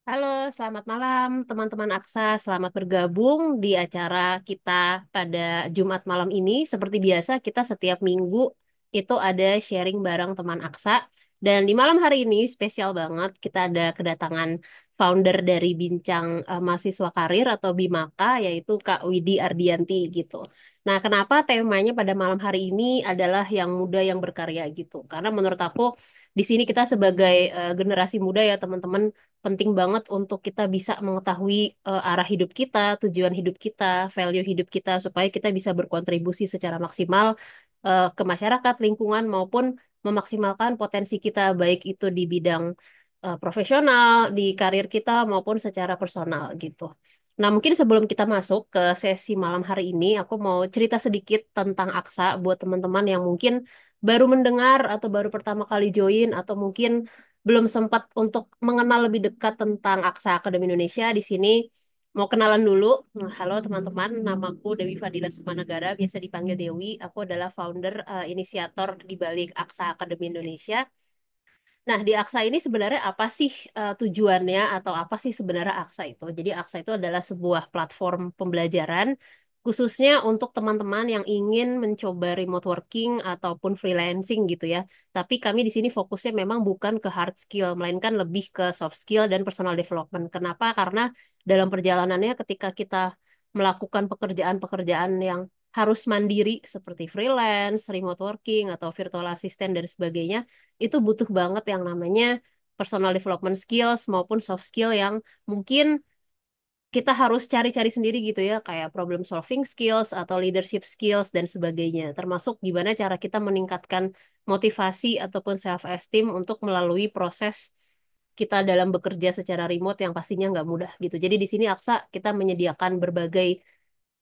Halo, selamat malam teman-teman Aksa. Selamat bergabung di acara kita pada Jumat malam ini. Seperti biasa, kita setiap minggu itu ada sharing bareng teman Aksa. Dan di malam hari ini spesial banget, kita ada kedatangan founder dari Bincang Mahasiswa Karir atau BIMAKA, yaitu Kak Widi Ardianti gitu. Nah, kenapa temanya pada malam hari ini adalah yang muda yang berkarya gitu? Karena menurut aku di sini kita sebagai generasi muda ya teman-teman penting banget untuk kita bisa mengetahui arah hidup kita, tujuan hidup kita, value hidup kita, supaya kita bisa berkontribusi secara maksimal ke masyarakat, lingkungan, maupun memaksimalkan potensi kita, baik itu di bidang profesional, di karir kita, maupun secara personal gitu. Nah, mungkin sebelum kita masuk ke sesi malam hari ini, aku mau cerita sedikit tentang Aksa buat teman-teman yang mungkin baru mendengar atau baru pertama kali join atau mungkin belum sempat untuk mengenal lebih dekat tentang Aksa Akademi Indonesia. Di sini mau kenalan dulu. Nah, halo teman-teman, namaku Dewi Fadila Sumanagara, biasa dipanggil Dewi. Aku adalah founder, inisiator di balik Aksa Akademi Indonesia. Nah, di Aksa ini sebenarnya apa sih tujuannya atau apa sih sebenarnya Aksa itu? Jadi Aksa itu adalah sebuah platform pembelajaran khususnya untuk teman-teman yang ingin mencoba remote working ataupun freelancing gitu ya. Tapi kami di sini fokusnya memang bukan ke hard skill, melainkan lebih ke soft skill dan personal development. Kenapa? Karena dalam perjalanannya ketika kita melakukan pekerjaan-pekerjaan yang harus mandiri seperti freelance, remote working, atau virtual assistant dan sebagainya, itu butuh banget yang namanya personal development skills maupun soft skill yang mungkin kita harus cari-cari sendiri gitu ya, kayak problem solving skills atau leadership skills dan sebagainya. Termasuk gimana cara kita meningkatkan motivasi ataupun self esteem untuk melalui proses kita dalam bekerja secara remote yang pastinya nggak mudah gitu. Jadi di sini Aksa kita menyediakan berbagai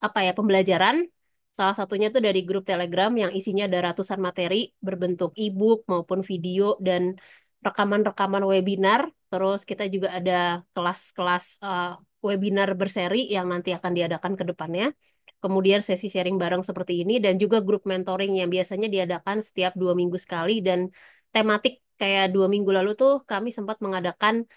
apa ya pembelajaran. Salah satunya tuh dari grup Telegram yang isinya ada ratusan materi berbentuk e-book maupun video dan rekaman-rekaman webinar. Terus kita juga ada kelas-kelas webinar berseri yang nanti akan diadakan ke depannya. Kemudian sesi sharing bareng seperti ini dan juga grup mentoring yang biasanya diadakan setiap 2 minggu sekali dan tematik kayak 2 minggu lalu tuh kami sempat mengadakan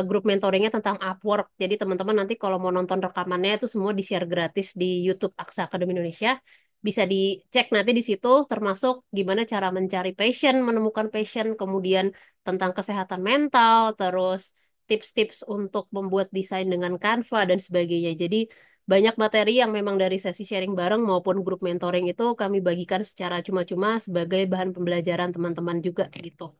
grup mentoringnya tentang Upwork. Jadi teman-teman nanti kalau mau nonton rekamannya itu semua di-share gratis di YouTube Aksa Akademi Indonesia. Bisa dicek nanti di situ termasuk gimana cara mencari passion, menemukan passion, kemudian tentang kesehatan mental, terus tips-tips untuk membuat desain dengan Canva dan sebagainya. Jadi banyak materi yang memang dari sesi sharing bareng maupun grup mentoring itu kami bagikan secara cuma-cuma sebagai bahan pembelajaran teman-teman juga gitu.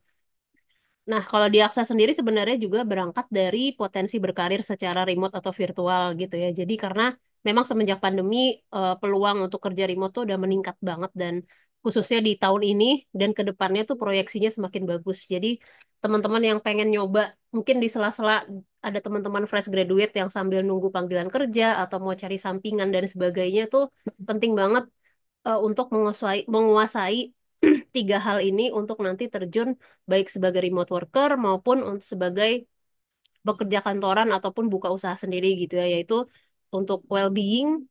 Nah, kalau di Aksa sendiri sebenarnya juga berangkat dari potensi berkarir secara remote atau virtual gitu ya. Jadi karena memang semenjak pandemi peluang untuk kerja remote tuh udah meningkat banget dan khususnya di tahun ini dan ke depannya tuh proyeksinya semakin bagus. Jadi teman-teman yang pengen nyoba mungkin di sela-sela ada teman-teman fresh graduate yang sambil nunggu panggilan kerja atau mau cari sampingan dan sebagainya tuh penting banget untuk menguasai tiga hal ini untuk nanti terjun baik sebagai remote worker maupun untuk sebagai pekerja kantoran ataupun buka usaha sendiri gitu ya, yaitu untuk well-being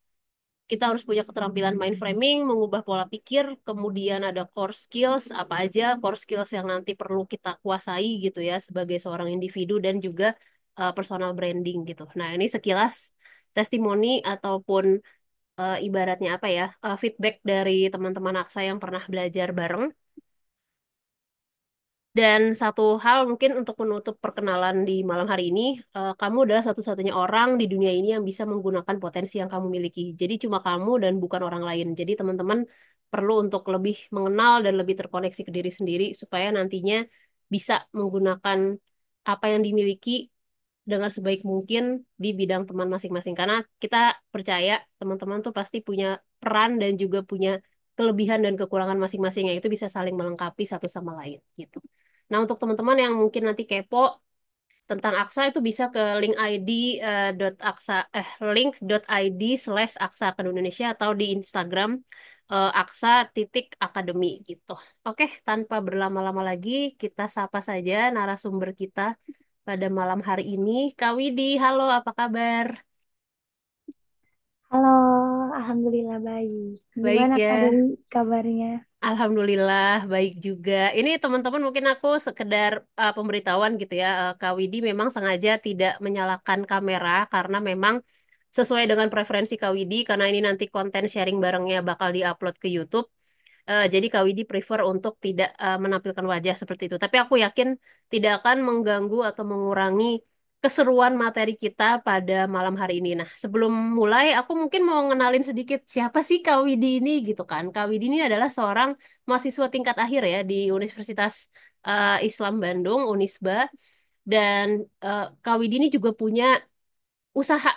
kita harus punya keterampilan mind framing, mengubah pola pikir, kemudian ada core skills, apa aja core skills yang nanti perlu kita kuasai gitu ya sebagai seorang individu dan juga personal branding gitu. Nah, ini sekilas testimoni ataupun ibaratnya apa ya, feedback dari teman-teman Aksa yang pernah belajar bareng. Dan satu hal mungkin untuk menutup perkenalan di malam hari ini, kamu adalah satu-satunya orang di dunia ini yang bisa menggunakan potensi yang kamu miliki. Jadi cuma kamu dan bukan orang lain. Jadi teman-teman perlu untuk lebih mengenal dan lebih terkoneksi ke diri sendiri supaya nantinya bisa menggunakan apa yang dimiliki dengan sebaik mungkin di bidang teman masing-masing. Karena kita percaya teman-teman tuh pasti punya peran dan juga punya kelebihan dan kekurangan masing-masing yang itu bisa saling melengkapi satu sama lain gitu. Nah, untuk teman-teman yang mungkin nanti kepo tentang Aksa itu bisa ke link ID link.id/Aksa Akademi Indonesia atau di Instagram Aksa titik akademi gitu. Oke, tanpa berlama-lama lagi kita sapa saja narasumber kita pada malam hari ini. Kak Widi, halo apa kabar? Halo, Alhamdulillah baik. Baik Gimana Kak ya. Dewi kabarnya? Alhamdulillah baik juga. Ini teman-teman mungkin aku sekedar pemberitahuan gitu ya. Kak Widi memang sengaja tidak menyalakan kamera karena memang sesuai dengan preferensi Kak Widi karena ini nanti konten sharing barengnya bakal diupload ke YouTube. Jadi Kak Widi prefer untuk tidak menampilkan wajah seperti itu. Tapi aku yakin tidak akan mengganggu atau mengurangi keseruan materi kita pada malam hari ini. Nah, sebelum mulai, aku mungkin mau ngenalin sedikit siapa sih Kak Widi ini gitu kan. Kak Widi ini adalah seorang mahasiswa tingkat akhir ya di Universitas Islam Bandung, Unisba. Dan Kak Widi ini juga punya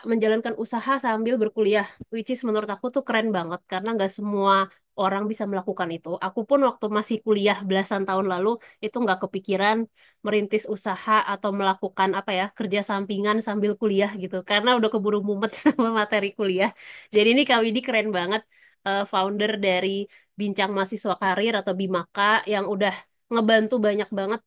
menjalankan usaha sambil berkuliah, which is menurut aku tuh keren banget karena nggak semua orang bisa melakukan itu. Aku pun waktu masih kuliah belasan tahun lalu itu nggak kepikiran merintis usaha atau melakukan apa ya kerja sampingan sambil kuliah gitu karena udah keburu mumet sama materi kuliah. Jadi ini Kak Widi keren banget, founder dari Bincang Mahasiswa Karir atau Bimaka yang udah ngebantu banyak banget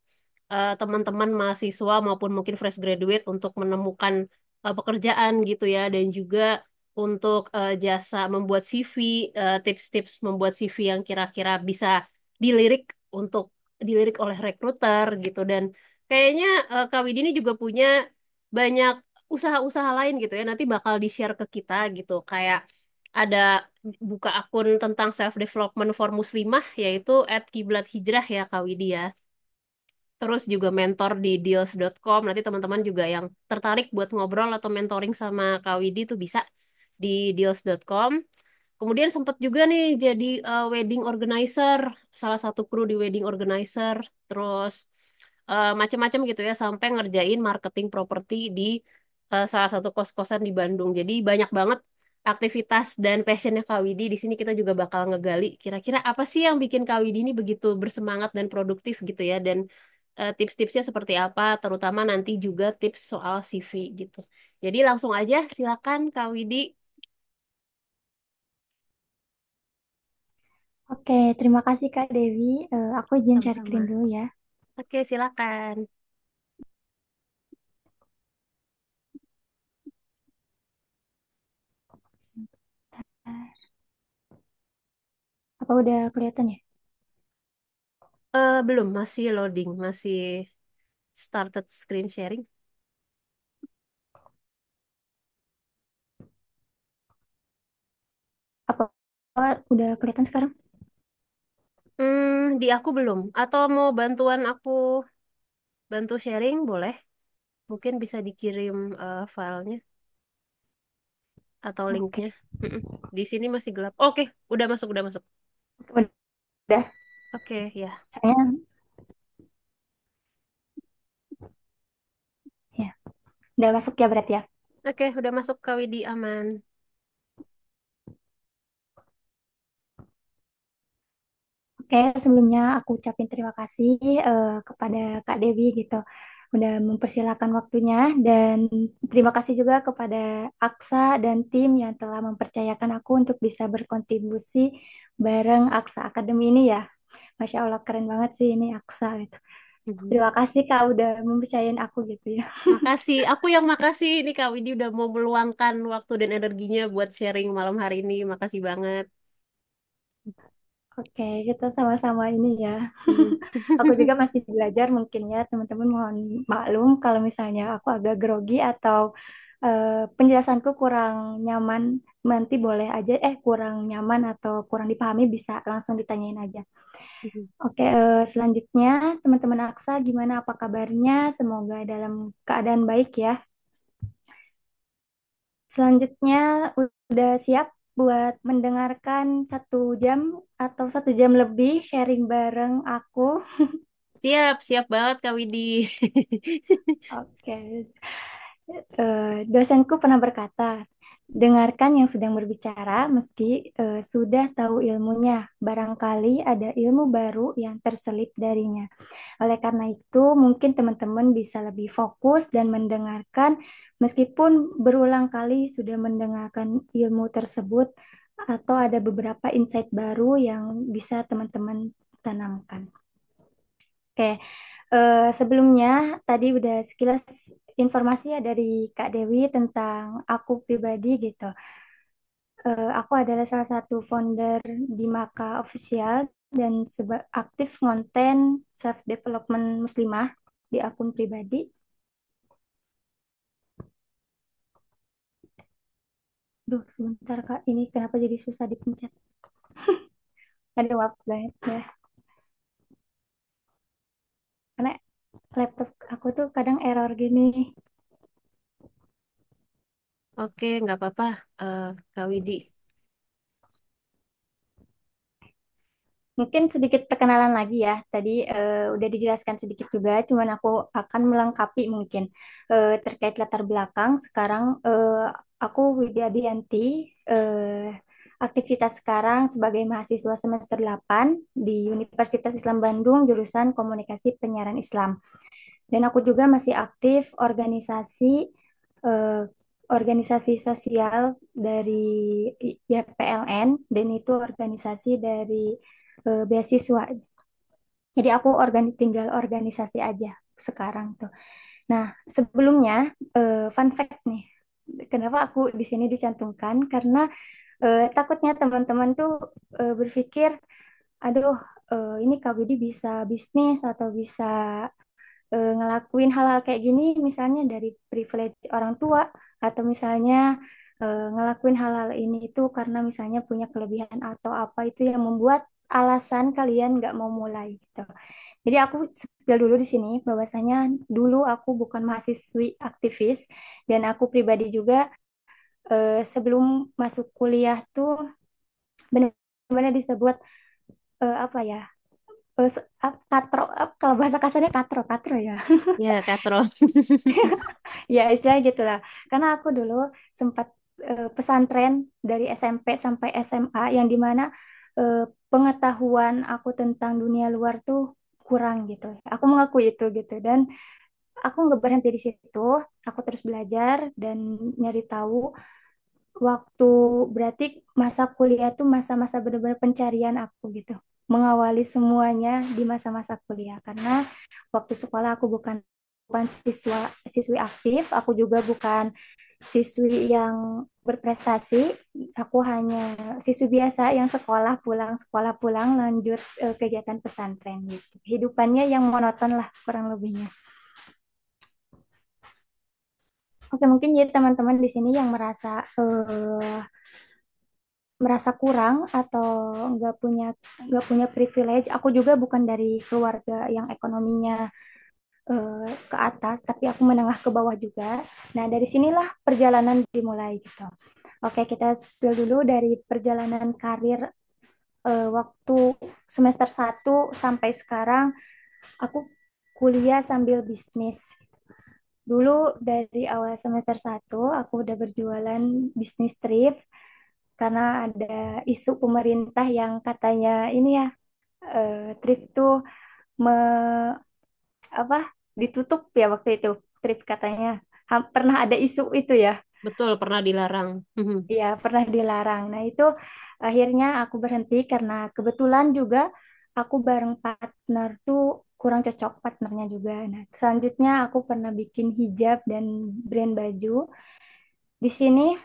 teman-teman mahasiswa maupun mungkin fresh graduate untuk menemukan pekerjaan gitu ya dan juga untuk jasa membuat CV, tips-tips membuat CV yang kira-kira bisa dilirik untuk dilirik oleh rekruter gitu dan kayaknya Kak Widi ini juga punya banyak usaha-usaha lain gitu ya nanti bakal di-share ke kita gitu kayak ada buka akun tentang self development for muslimah yaitu @kiblathijrah ya Kak Widi ya. Terus juga mentor di deals.com. Nanti teman-teman juga yang tertarik buat ngobrol atau mentoring sama Kak Widi tuh bisa di deals.com. Kemudian sempat juga nih jadi wedding organizer, salah satu kru di wedding organizer. Terus macam-macam gitu ya sampai ngerjain marketing properti di salah satu kos-kosan di Bandung. Jadi banyak banget aktivitas dan passionnya Kak Widi. Di sini kita juga bakal ngegali kira-kira apa sih yang bikin Kak Widi ini begitu bersemangat dan produktif gitu ya dan tips-tipsnya seperti apa, terutama nanti juga tips soal CV gitu. Jadi langsung aja silakan Kak Widi. Oke, terima kasih Kak Dewi. Aku izin share screen Sama-sama. dulu ya. Oke, silakan. Apa udah kelihatan ya? Belum, masih loading, masih started screen sharing. Apa udah kelihatan sekarang? Di aku belum. Atau mau bantuan aku bantu sharing, boleh. Mungkin bisa dikirim filenya atau Oke, linknya. Mm-mm. Di sini masih gelap. Oke, udah masuk, udah masuk. udah. Oke, ya. Saya ya, udah masuk ya berarti ya. Oke, udah masuk Kak Widi aman. Oke, sebelumnya aku ucapin terima kasih kepada Kak Dewi gitu. Udah mempersilahkan waktunya dan terima kasih juga kepada Aksa dan tim yang telah mempercayakan aku untuk bisa berkontribusi bareng Aksa Academy ini ya. Masya Allah keren banget sih ini Aksa gitu. Mhm. Terima kasih Kak udah mempercayain aku gitu ya. Makasih, aku yang makasih ini Kak Widi udah mau meluangkan waktu dan energinya buat sharing malam hari ini. Makasih banget. Oke, kita sama-sama ini ya. Mhm. Aku juga masih belajar mungkin ya, teman-teman mohon maklum kalau misalnya aku agak grogi atau penjelasanku kurang nyaman, nanti boleh aja kurang nyaman atau kurang dipahami bisa langsung ditanyain aja. Oke, selanjutnya teman-teman Aksa gimana apa kabarnya? Semoga dalam keadaan baik ya. Selanjutnya udah siap buat mendengarkan 1 jam atau 1 jam lebih sharing bareng aku. Siap, siap banget Kak Widi. Oke, dosenku pernah berkata, dengarkan yang sedang berbicara meski sudah tahu ilmunya. Barangkali ada ilmu baru yang terselip darinya. Oleh karena itu, mungkin teman-teman bisa lebih fokus dan mendengarkan meskipun berulang kali sudah mendengarkan ilmu tersebut atau ada beberapa insight baru yang bisa teman-teman tanamkan. Oke, sebelumnya tadi udah sekilas informasi ya dari Kak Dewi tentang aku pribadi gitu. Aku adalah salah satu founder di Maka Official dan aktif konten self development muslimah di akun pribadi. Duh, sebentar Kak, ini kenapa jadi susah dipencet? Ada maaf banget ya. Karena laptop aku tuh kadang error gini. Oke, nggak apa-apa, Kak Widi. Mungkin sedikit perkenalan lagi ya. Tadi udah dijelaskan sedikit juga, cuman aku akan melengkapi mungkin terkait latar belakang. Sekarang aku Widya Dianti, aktivitas sekarang sebagai mahasiswa semester 8 di Universitas Islam Bandung, jurusan Komunikasi Penyiaran Islam. Dan aku juga masih aktif eh, organisasi sosial dari ya, PLN, dan itu organisasi dari beasiswa. Jadi aku tinggal organisasi aja sekarang tuh. Nah, sebelumnya fun fact nih. Kenapa aku di sini dicantumkan? Karena takutnya teman-teman tuh berpikir, aduh, ini Kak Budi bisa bisnis atau bisa ngelakuin hal-hal kayak gini, misalnya dari privilege orang tua, atau misalnya ngelakuin hal-hal ini itu karena misalnya punya kelebihan atau apa itu yang membuat alasan kalian nggak mau mulai gitu. Jadi aku spill dulu di sini bahwasanya dulu aku bukan mahasiswi aktivis, dan aku pribadi juga sebelum masuk kuliah tuh benar-benar disebut apa ya, katro, kalau bahasa kasarnya katro katro ya. Ya, Katro. Ya, istilahnya gitu lah. Karena aku dulu sempat pesantren dari SMP sampai SMA, yang dimana eh, pengetahuan aku tentang dunia luar tuh kurang gitu. Aku mengakui itu gitu. Dan aku nggak berhenti di situ. Aku terus belajar dan nyari tahu. Waktu berarti masa kuliah tuh masa-masa benar-benar pencarian aku gitu. Mengawali semuanya di masa-masa kuliah. Karena waktu sekolah aku bukan siswi aktif, aku juga bukan siswi yang berprestasi. Aku hanya siswi biasa yang sekolah pulang, lanjut kegiatan pesantren gitu. Kehidupannya yang monoton lah kurang lebihnya. Oke, mungkin jadi teman-teman di sini yang merasa kurang atau nggak punya privilege. Aku juga bukan dari keluarga yang ekonominya ke atas, tapi aku menengah ke bawah juga. Nah, dari sinilah perjalanan dimulai gitu. Oke, kita spill dulu dari perjalanan karir waktu semester 1 sampai sekarang. Aku kuliah sambil bisnis. Dulu dari awal semester 1 aku udah berjualan bisnis trip karena ada isu pemerintah yang katanya ini ya, trip tuh me, apa ditutup ya waktu itu, trip katanya. Pernah ada isu itu ya. Betul, pernah dilarang. Iya, pernah dilarang. Nah, itu akhirnya aku berhenti karena kebetulan juga aku bareng partner tuh kurang cocok partnernya juga. Nah, selanjutnya aku pernah bikin hijab dan brand baju. Di sini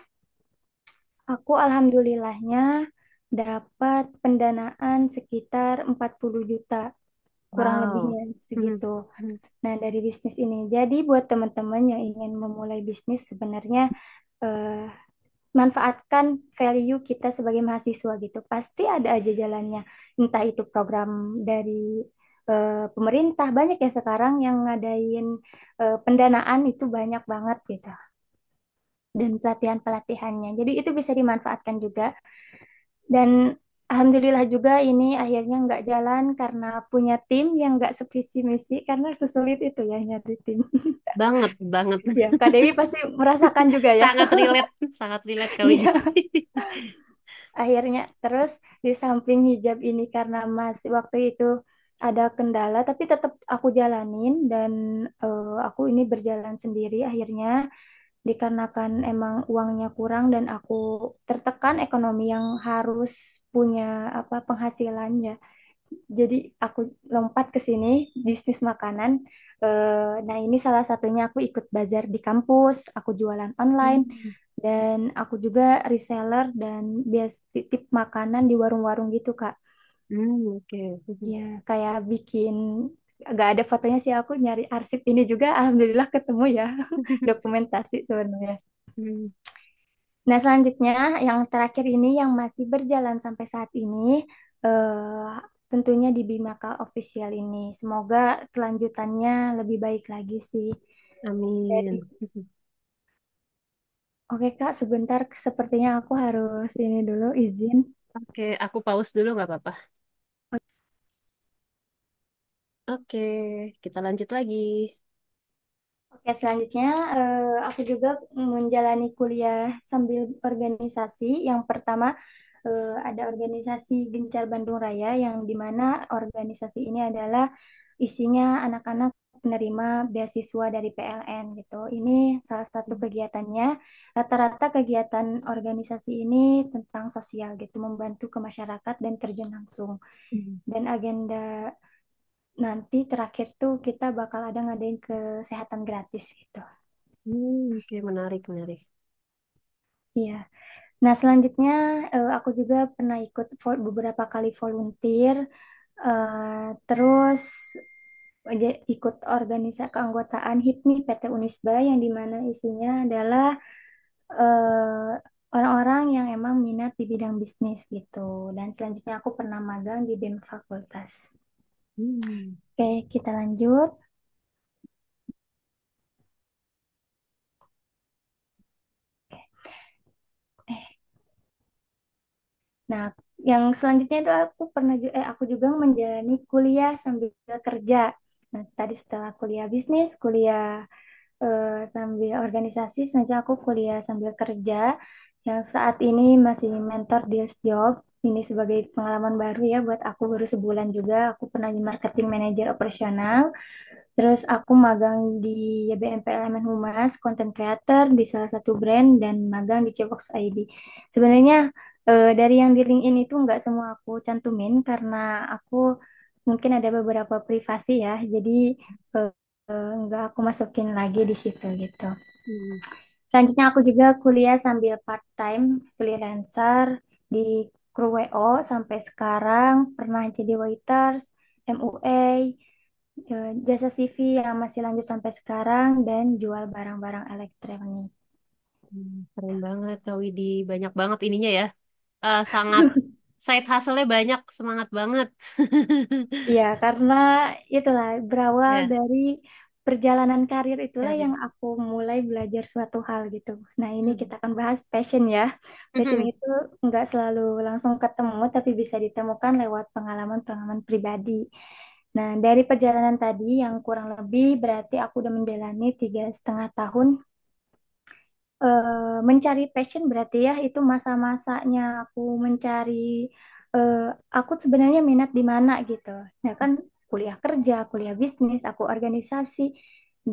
aku alhamdulillahnya dapat pendanaan sekitar 40 juta, kurang Wow. lebihnya segitu. Nah, dari bisnis ini. Jadi buat teman-teman yang ingin memulai bisnis, sebenarnya eh, manfaatkan value kita sebagai mahasiswa gitu. Pasti ada aja jalannya. Entah itu program dari pemerintah, banyak ya sekarang yang ngadain pendanaan itu banyak banget gitu. Dan pelatihan-pelatihannya. Jadi itu bisa dimanfaatkan juga. Dan alhamdulillah juga ini akhirnya nggak jalan karena punya tim yang nggak sevisi misi, karena sesulit itu ya nyari tim. Banget, banget. Ya, Kak Dewi pasti merasakan juga ya. Sangat relate Kak Widi. Iya. Akhirnya terus di samping hijab ini karena masih waktu itu ada kendala, tapi tetap aku jalanin. Dan aku ini berjalan sendiri akhirnya dikarenakan emang uangnya kurang dan aku tertekan ekonomi yang harus punya apa penghasilan ya. Jadi aku lompat ke sini bisnis makanan. Nah, ini salah satunya, aku ikut bazar di kampus, aku jualan online Dan aku juga reseller dan bias titip makanan di warung-warung gitu, Kak. Oke. Ya, kayak bikin gak ada fotonya sih, aku nyari arsip ini juga alhamdulillah ketemu ya. Dokumentasi sebenarnya. Hmm, Nah, selanjutnya yang terakhir ini yang masih berjalan sampai saat ini tentunya di Bimaka Official ini. Semoga kelanjutannya lebih baik lagi sih. Jadi, amin. oke Kak, sebentar sepertinya aku harus ini dulu izin. Oke, aku pause dulu nggak apa-apa. Oke, kita lanjut lagi. Oke, selanjutnya aku juga menjalani kuliah sambil organisasi. Yang pertama ada organisasi Gencar Bandung Raya yang dimana organisasi ini adalah isinya anak-anak penerima beasiswa dari PLN gitu. Ini salah satu kegiatannya. Rata-rata kegiatan organisasi ini tentang sosial gitu, membantu ke masyarakat dan terjun langsung. Hmm. Dan agenda nanti terakhir tuh kita bakal ada ngadain kesehatan gratis gitu. Oke, menarik, menarik. Iya. Nah, selanjutnya aku juga pernah ikut beberapa kali volunteer, terus ikut organisasi keanggotaan HIPMI PT Unisba yang dimana isinya adalah eh, orang-orang yang emang minat di bidang bisnis gitu. Dan selanjutnya aku pernah magang di BEM Fakultas. Hmm. Oke, kita lanjut. Eh, Nah, yang selanjutnya itu aku juga menjalani kuliah sambil kerja. Nah, tadi setelah kuliah bisnis, kuliah sambil organisasi, selanjutnya aku kuliah sambil kerja. Yang saat ini masih mentor deals job. Ini sebagai pengalaman baru ya buat aku baru sebulan juga. Aku pernah di marketing manager operasional. Terus aku magang di YBMP Elemen Humas, content creator di salah satu brand dan magang di Cbox ID. Sebenarnya dari yang di LinkedIn itu nggak semua aku cantumin karena aku mungkin ada beberapa privasi ya, jadi eh, nggak aku masukin lagi di situ gitu. Hmm. Selanjutnya aku juga kuliah sambil part-time freelancer di Kru WO sampai sekarang, pernah jadi waiters, MUA, jasa CV yang masih lanjut sampai sekarang, dan jual barang-barang elektronik. Keren banget, Kak Widi. Banyak banget ininya ya. Sangat side hustle-nya banyak, semangat banget. Iya, karena itulah berawal Ya, dari perjalanan karir itulah yang karir. aku mulai belajar suatu hal gitu. Nah, ini kita Hmm. akan bahas passion ya. Passion itu nggak selalu langsung ketemu, tapi bisa ditemukan lewat pengalaman-pengalaman pribadi. Nah, dari perjalanan tadi yang kurang lebih berarti aku udah menjalani 3,5 tahun mencari passion berarti ya itu masa-masanya aku mencari eh, aku sebenarnya minat di mana gitu. Nah kan kuliah kerja, kuliah bisnis, aku organisasi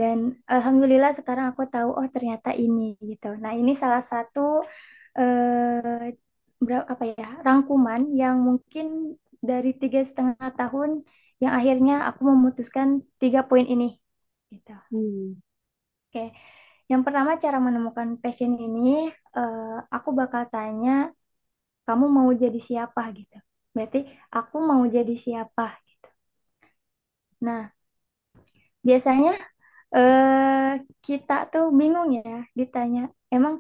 dan alhamdulillah sekarang aku tahu oh ternyata ini gitu. Nah ini salah satu apa ya rangkuman yang mungkin dari 3,5 tahun yang akhirnya aku memutuskan 3 poin ini gitu. Hmm. Oke, yang pertama cara menemukan passion ini, aku bakal tanya, kamu mau jadi siapa gitu. Berarti aku mau jadi siapa gitu. Nah, biasanya kita tuh bingung ya ditanya, emang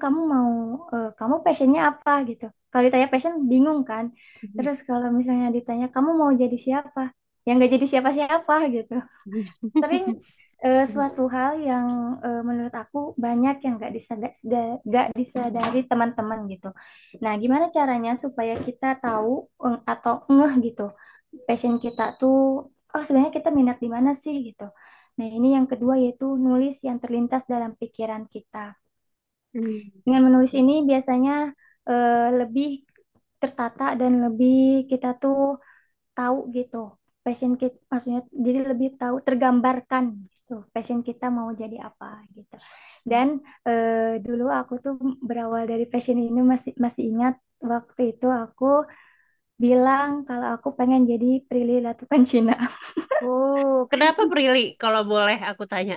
kamu passionnya apa gitu. Kalau ditanya passion bingung kan. Terus kalau misalnya ditanya, kamu mau jadi siapa? Ya nggak jadi siapa-siapa gitu. Sering suatu hal yang menurut aku banyak yang nggak disadari teman-teman gitu. Nah, gimana caranya supaya kita tahu atau ngeh gitu passion kita tuh oh sebenarnya kita minat di mana sih gitu. Nah, ini yang kedua yaitu nulis yang terlintas dalam pikiran kita. Hmm. Dengan menulis ini biasanya lebih tertata dan lebih kita tuh tahu gitu passion kita maksudnya jadi lebih tahu tergambarkan gitu passion kita mau jadi apa gitu dan dulu aku tuh berawal dari passion ini masih masih ingat waktu itu aku bilang kalau aku pengen jadi Prilly Latuconsina. Oh, kenapa Prilly? Kalau boleh aku tanya.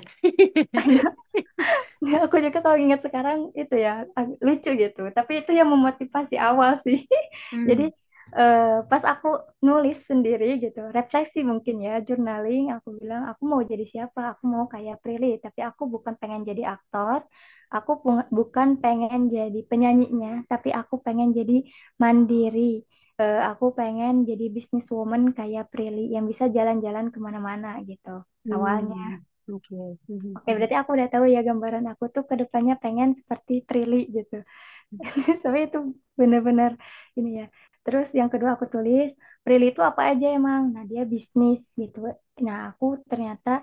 Nggak, aku juga kalau ingat sekarang itu ya lucu gitu. Tapi itu yang memotivasi awal sih. Jadi Hmm. pas aku nulis sendiri gitu, refleksi mungkin ya, journaling, aku bilang aku mau jadi siapa? Aku mau kayak Prilly, tapi aku bukan pengen jadi aktor. Aku bukan pengen jadi penyanyinya, tapi aku pengen jadi mandiri. Aku pengen jadi businesswoman kayak Prilly yang bisa jalan-jalan kemana-mana gitu awalnya. Hmm. Oke. Hmm. Oke, berarti aku udah tahu ya gambaran aku tuh ke depannya pengen seperti Prilly gitu. Tapi itu benar-benar ini ya. Terus yang kedua aku tulis, Prilly itu apa aja emang? Nah, dia bisnis gitu. Nah, aku ternyata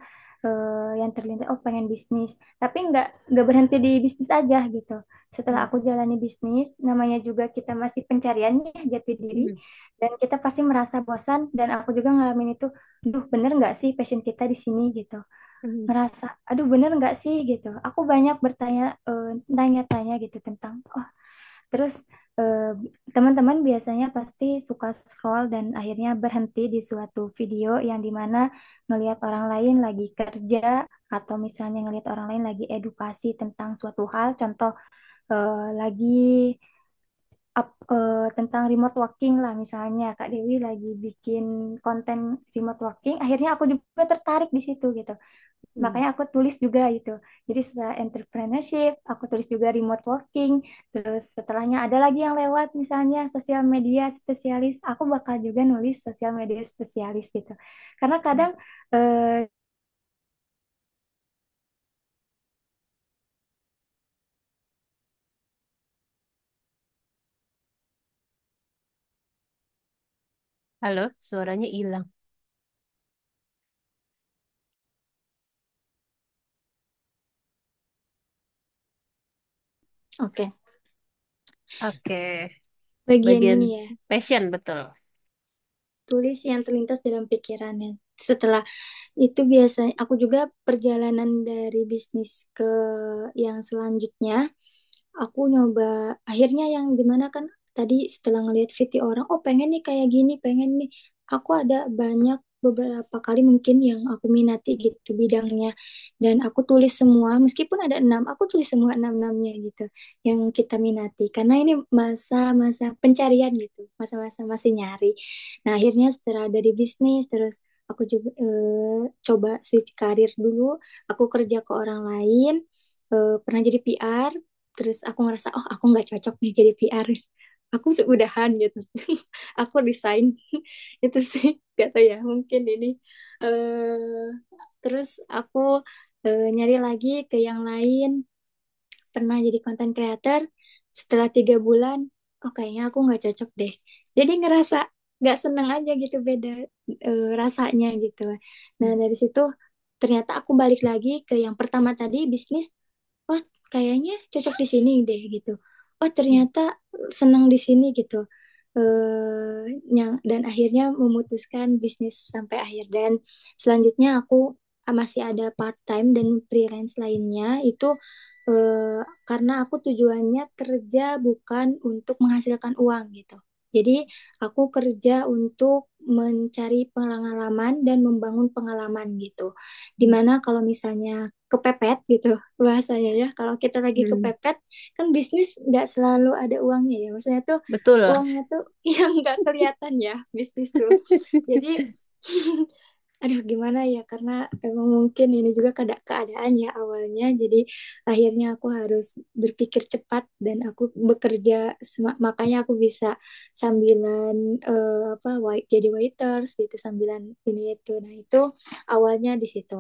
yang terlintas, oh pengen bisnis. Tapi nggak berhenti di bisnis aja gitu. Setelah Hmm. aku jalani bisnis, namanya juga kita masih pencariannya jati diri. Hmm. Dan kita pasti merasa bosan. Dan aku juga ngalamin itu, duh bener nggak sih passion kita di sini gitu, Hmm. ngerasa aduh bener nggak sih gitu, aku banyak bertanya, tanya-tanya gitu tentang terus eh, teman-teman biasanya pasti suka scroll dan akhirnya berhenti di suatu video yang dimana ngelihat orang lain lagi kerja atau misalnya ngelihat orang lain lagi edukasi tentang suatu hal, contoh lagi tentang remote working lah, misalnya Kak Dewi lagi bikin konten remote working, akhirnya aku juga tertarik di situ gitu. Hmm. Makanya aku tulis juga itu. Jadi setelah entrepreneurship, aku tulis juga remote working. Terus setelahnya ada lagi yang lewat misalnya sosial media spesialis. Aku bakal juga nulis sosial media spesialis gitu. Karena kadang eh, Halo, suaranya hilang. oke, Oke, bagian bagian ini ya, passion betul. tulis yang terlintas dalam pikirannya. Setelah itu biasanya aku juga perjalanan dari bisnis ke yang selanjutnya. Aku nyoba akhirnya yang dimana kan tadi setelah ngelihat video orang, oh pengen nih kayak gini, pengen nih, aku ada banyak beberapa kali mungkin yang aku minati gitu bidangnya, dan aku tulis semua meskipun ada enam, aku tulis semua enam-enamnya gitu yang kita minati karena ini masa-masa pencarian gitu, masa-masa masih nyari. Nah akhirnya setelah dari bisnis terus aku juga coba switch karir dulu, aku kerja ke orang lain, pernah jadi PR. Terus aku ngerasa oh aku nggak cocok nih jadi PR, aku seudahan gitu. Aku resign. Itu sih kata ya mungkin ini. eh Terus aku nyari lagi ke yang lain, pernah jadi content creator. Setelah 3 bulan, oh kayaknya aku nggak cocok deh, jadi ngerasa nggak seneng aja gitu, beda rasanya gitu. Nah dari situ ternyata aku balik lagi ke yang pertama tadi, bisnis. Oh kayaknya cocok di sini deh gitu, oh ternyata senang di sini gitu. Dan akhirnya memutuskan bisnis sampai akhir, dan selanjutnya aku masih ada part time dan freelance lainnya itu, karena aku tujuannya kerja bukan untuk menghasilkan uang gitu. Jadi aku kerja untuk mencari pengalaman dan membangun pengalaman gitu. Dimana kalau misalnya kepepet gitu bahasanya ya, kalau kita lagi Hmm. kepepet kan bisnis nggak selalu ada uangnya ya, maksudnya tuh Betul. uangnya tuh yang nggak kelihatan ya bisnis tuh. Jadi aduh gimana ya, karena emang mungkin ini juga keadaan ya awalnya, jadi akhirnya aku harus berpikir cepat dan aku bekerja, makanya aku bisa sambilan jadi waiters gitu, sambilan ini itu. Nah itu awalnya di situ.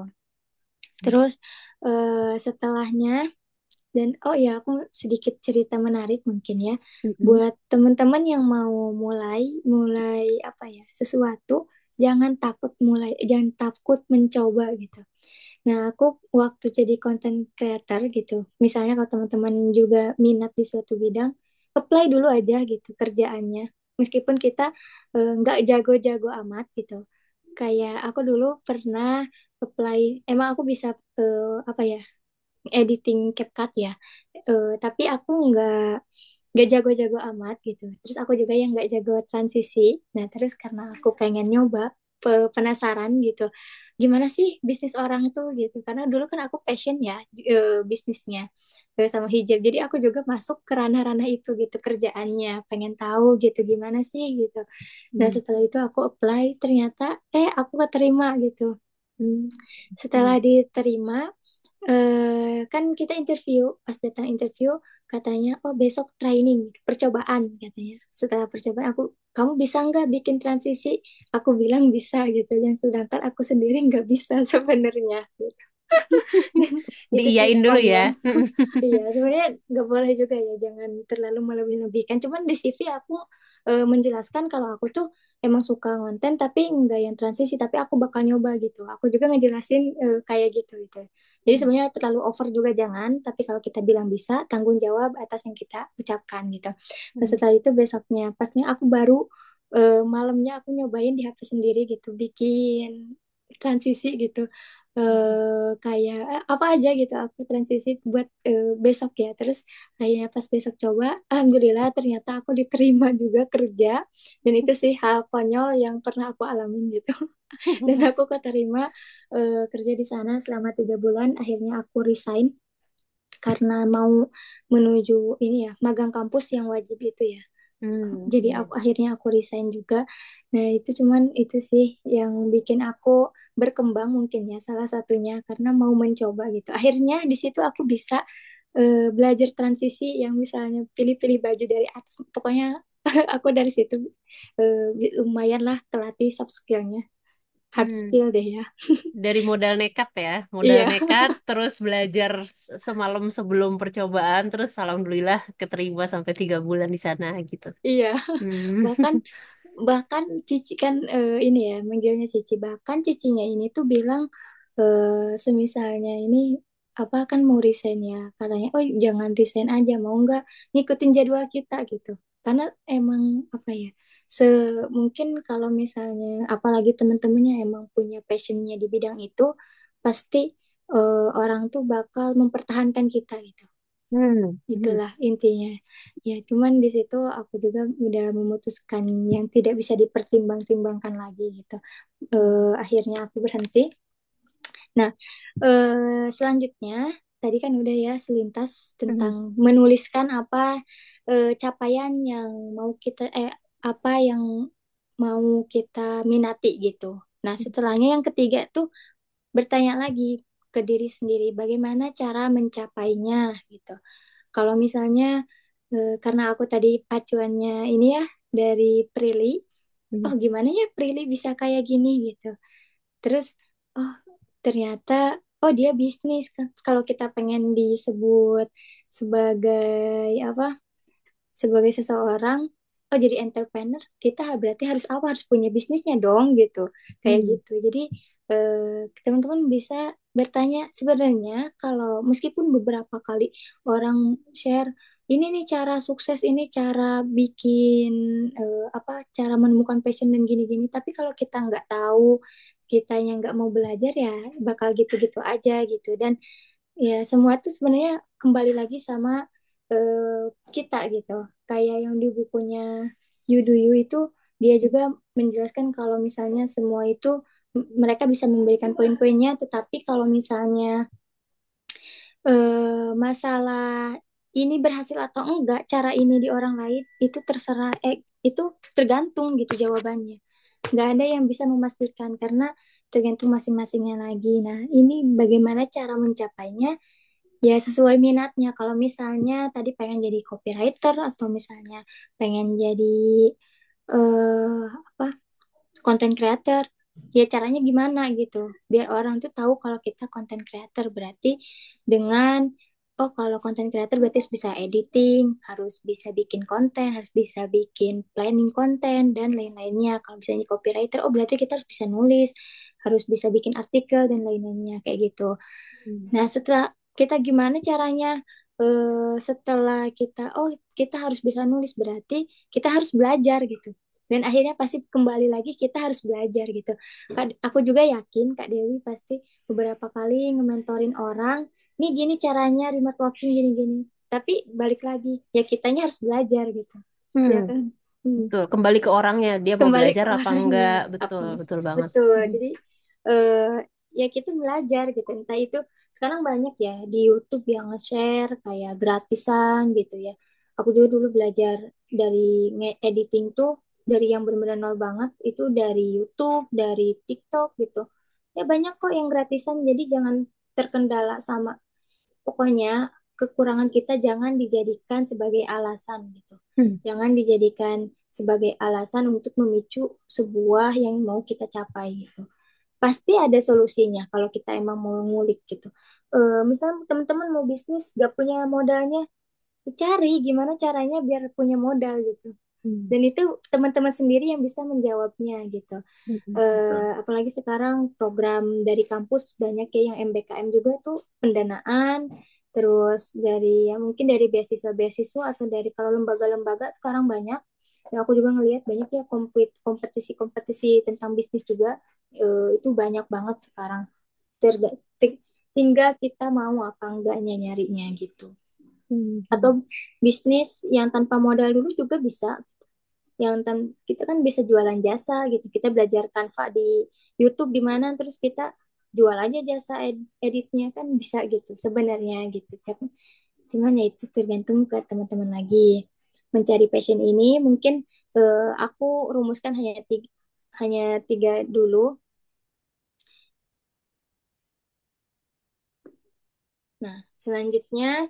Terus setelahnya, dan oh ya aku sedikit cerita menarik mungkin ya Mm-mm. buat teman-teman yang mau mulai mulai apa ya sesuatu, jangan takut mencoba gitu. Nah aku waktu jadi content creator gitu, misalnya kalau teman-teman juga minat di suatu bidang, apply dulu aja gitu kerjaannya, meskipun kita nggak jago-jago amat gitu. Kayak aku dulu pernah apply, emang aku bisa apa ya, editing CapCut ya. Tapi aku nggak jago-jago amat gitu. Terus aku juga yang nggak jago transisi. Nah terus karena aku pengen nyoba, penasaran gitu. Gimana sih bisnis orang tuh gitu. Karena dulu kan aku passion ya bisnisnya sama hijab. Jadi aku juga masuk ke ranah-ranah itu gitu kerjaannya. Pengen tahu gitu gimana sih gitu. Nah Hmm. setelah itu aku apply ternyata aku keterima gitu. Hmm. Setelah diterima kan kita interview, pas datang interview katanya, oh besok training, percobaan katanya. Setelah percobaan kamu bisa nggak bikin transisi? Aku bilang bisa gitu, yang sedangkan aku sendiri nggak bisa sebenarnya. Gitu. Dan itu sih Diiyain dulu ya. konyol. Iya, sebenarnya nggak boleh juga ya, jangan terlalu melebih-lebihkan. Cuman di CV aku menjelaskan kalau aku tuh emang suka konten, tapi nggak yang transisi, tapi aku bakal nyoba gitu. Aku juga ngejelasin kayak gitu gitu. Jadi sebenarnya terlalu over juga jangan, tapi kalau kita bilang bisa, tanggung jawab atas yang kita ucapkan gitu. Nah Hmm. setelah itu besoknya, pasnya aku baru malamnya aku nyobain di HP sendiri gitu, bikin transisi gitu kayak apa aja gitu aku transisi buat besok ya terus akhirnya pas besok coba alhamdulillah ternyata aku diterima juga kerja dan itu sih hal konyol yang pernah aku alamin gitu dan aku keterima kerja di sana selama 3 bulan akhirnya aku resign karena mau menuju ini ya magang kampus yang wajib itu ya Hmm, jadi iya. akhirnya aku resign juga. Nah, itu cuman itu sih yang bikin aku berkembang mungkin ya salah satunya karena mau mencoba gitu. Akhirnya di situ aku bisa belajar transisi yang misalnya pilih-pilih baju dari atas. Pokoknya aku dari situ lumayan lah kelatih soft skillnya. Hard Hmm. skill deh ya. Dari modal nekat ya, modal Iya, nekat, terus belajar semalam sebelum percobaan, terus alhamdulillah keterima sampai 3 bulan di sana gitu. iya. Hmm. Bahkan bahkan Cici kan ini ya manggilnya Cici bahkan cicinya ini tuh bilang semisalnya ini apa kan mau resign ya katanya oh jangan resign aja mau nggak ngikutin jadwal kita gitu karena emang apa ya se mungkin kalau misalnya apalagi teman-temannya emang punya passionnya di bidang itu pasti orang tuh bakal mempertahankan kita gitu. Hmm. Hmm. Itulah intinya. Ya, cuman di situ aku juga udah memutuskan yang tidak bisa dipertimbang-timbangkan lagi gitu. Akhirnya aku berhenti. Nah, selanjutnya tadi kan udah ya selintas Hmm. tentang menuliskan apa capaian yang mau kita apa yang mau kita minati gitu. Nah, setelahnya yang ketiga tuh bertanya lagi ke diri sendiri bagaimana cara mencapainya gitu. Kalau misalnya karena aku tadi pacuannya ini ya dari Prilly, Hmm. oh gimana ya Prilly bisa kayak gini gitu. Terus oh ternyata oh dia bisnis kan. Kalau kita pengen disebut sebagai apa? Sebagai seseorang oh jadi entrepreneur kita berarti harus apa harus punya bisnisnya dong gitu kayak Hmm. gitu jadi teman-teman bisa bertanya sebenarnya kalau meskipun beberapa kali orang share ini nih cara sukses ini cara bikin apa cara menemukan passion dan gini-gini tapi kalau kita nggak tahu kitanya nggak mau belajar ya bakal gitu-gitu aja gitu dan ya semua itu sebenarnya kembali lagi sama kita gitu. Kayak yang di bukunya You Do You itu dia juga menjelaskan kalau misalnya semua itu mereka bisa memberikan poin-poinnya, tetapi kalau misalnya masalah ini berhasil atau enggak, cara ini di orang lain itu terserah, itu tergantung gitu jawabannya. Nggak ada yang bisa memastikan karena tergantung masing-masingnya lagi. Nah, ini bagaimana cara mencapainya? Ya sesuai minatnya. Kalau misalnya tadi pengen jadi copywriter atau misalnya pengen jadi apa content creator, ya caranya gimana gitu. Biar orang tuh tahu kalau kita content creator berarti dengan oh kalau content creator berarti harus bisa editing, harus bisa bikin konten, harus bisa bikin planning konten dan lain-lainnya. Kalau misalnya copywriter, oh berarti kita harus bisa nulis, harus bisa bikin artikel dan lain-lainnya kayak gitu. Hmm. Nah, setelah kita gimana caranya setelah kita oh kita harus bisa nulis berarti kita harus belajar gitu. Dan akhirnya pasti kembali lagi kita harus belajar gitu. Aku juga yakin Kak Dewi pasti beberapa kali nge-mentorin orang, nih gini caranya remote working gini-gini. Tapi balik lagi, ya kitanya harus belajar gitu. Ya Hmm. kan? Hmm. Betul, kembali ke orangnya, dia mau Kembali ke belajar apa orangnya enggak, apa betul, betul banget. betul, Mhm. jadi eh, ya kita belajar gitu, entah itu sekarang banyak ya di YouTube yang nge-share kayak gratisan gitu ya. Aku juga dulu belajar dari editing tuh dari yang benar-benar nol banget itu dari YouTube, dari TikTok gitu ya, banyak kok yang gratisan, jadi jangan terkendala sama, pokoknya kekurangan kita jangan dijadikan sebagai alasan gitu. Hmm. Jangan dijadikan sebagai alasan untuk memicu sebuah yang mau kita capai gitu. Pasti ada solusinya kalau kita emang mau ngulik gitu. Misalnya teman-teman mau bisnis gak punya modalnya, cari gimana caranya biar punya modal gitu. Hmm. Dan itu teman-teman sendiri yang bisa menjawabnya gitu. Betul. Apalagi sekarang program dari kampus banyak ya yang MBKM juga tuh pendanaan, terus dari ya mungkin dari beasiswa-beasiswa atau dari kalau lembaga-lembaga sekarang banyak. Dan aku juga ngelihat banyak ya kompetisi-kompetisi tentang bisnis juga, itu banyak banget sekarang. Tinggal kita mau apa enggaknya nyarinya gitu. Hmm. Atau bisnis yang tanpa modal dulu juga bisa, kita kan bisa jualan jasa gitu, kita belajar Canva di YouTube di mana, terus kita jual aja jasa editnya kan bisa gitu sebenarnya gitu. Tapi cuman ya itu tergantung ke teman-teman lagi mencari passion ini. Mungkin aku rumuskan hanya tiga dulu. Nah, selanjutnya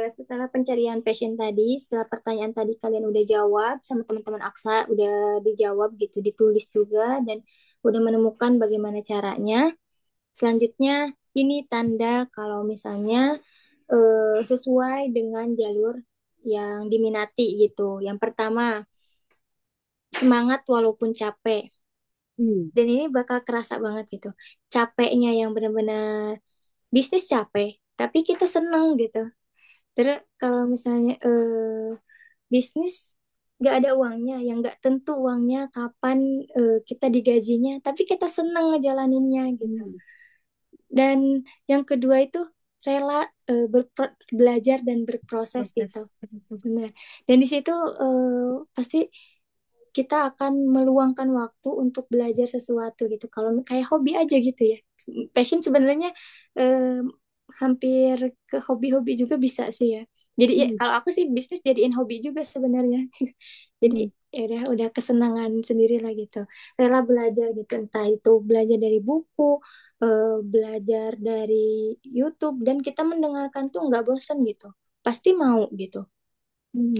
setelah pencarian passion tadi, setelah pertanyaan tadi kalian udah jawab sama teman-teman Aksa, udah dijawab gitu, ditulis juga dan udah menemukan bagaimana caranya. Selanjutnya ini tanda kalau misalnya sesuai dengan jalur yang diminati gitu. Yang pertama, semangat walaupun capek. Hmm. Dan ini bakal kerasa banget gitu. Capeknya yang benar-benar bisnis capek, tapi kita seneng gitu. Terus kalau misalnya bisnis nggak ada uangnya, yang nggak tentu uangnya kapan kita digajinya, tapi kita seneng ngejalaninnya gitu. Hmm. Dan yang kedua itu rela belajar dan berproses gitu. Proses. Benar. Dan di situ pasti kita akan meluangkan waktu untuk belajar sesuatu gitu. Kalau kayak hobi aja gitu ya. Passion sebenarnya eh, hampir ke hobi-hobi juga bisa sih ya. Jadi ya Hmm. kalau aku sih bisnis jadiin hobi juga sebenarnya. Jadi Hmm. ya udah kesenangan sendiri lah gitu. Rela belajar gitu, entah itu belajar dari buku, belajar dari YouTube, dan kita mendengarkan tuh nggak bosen gitu. Pasti mau gitu. Hmm.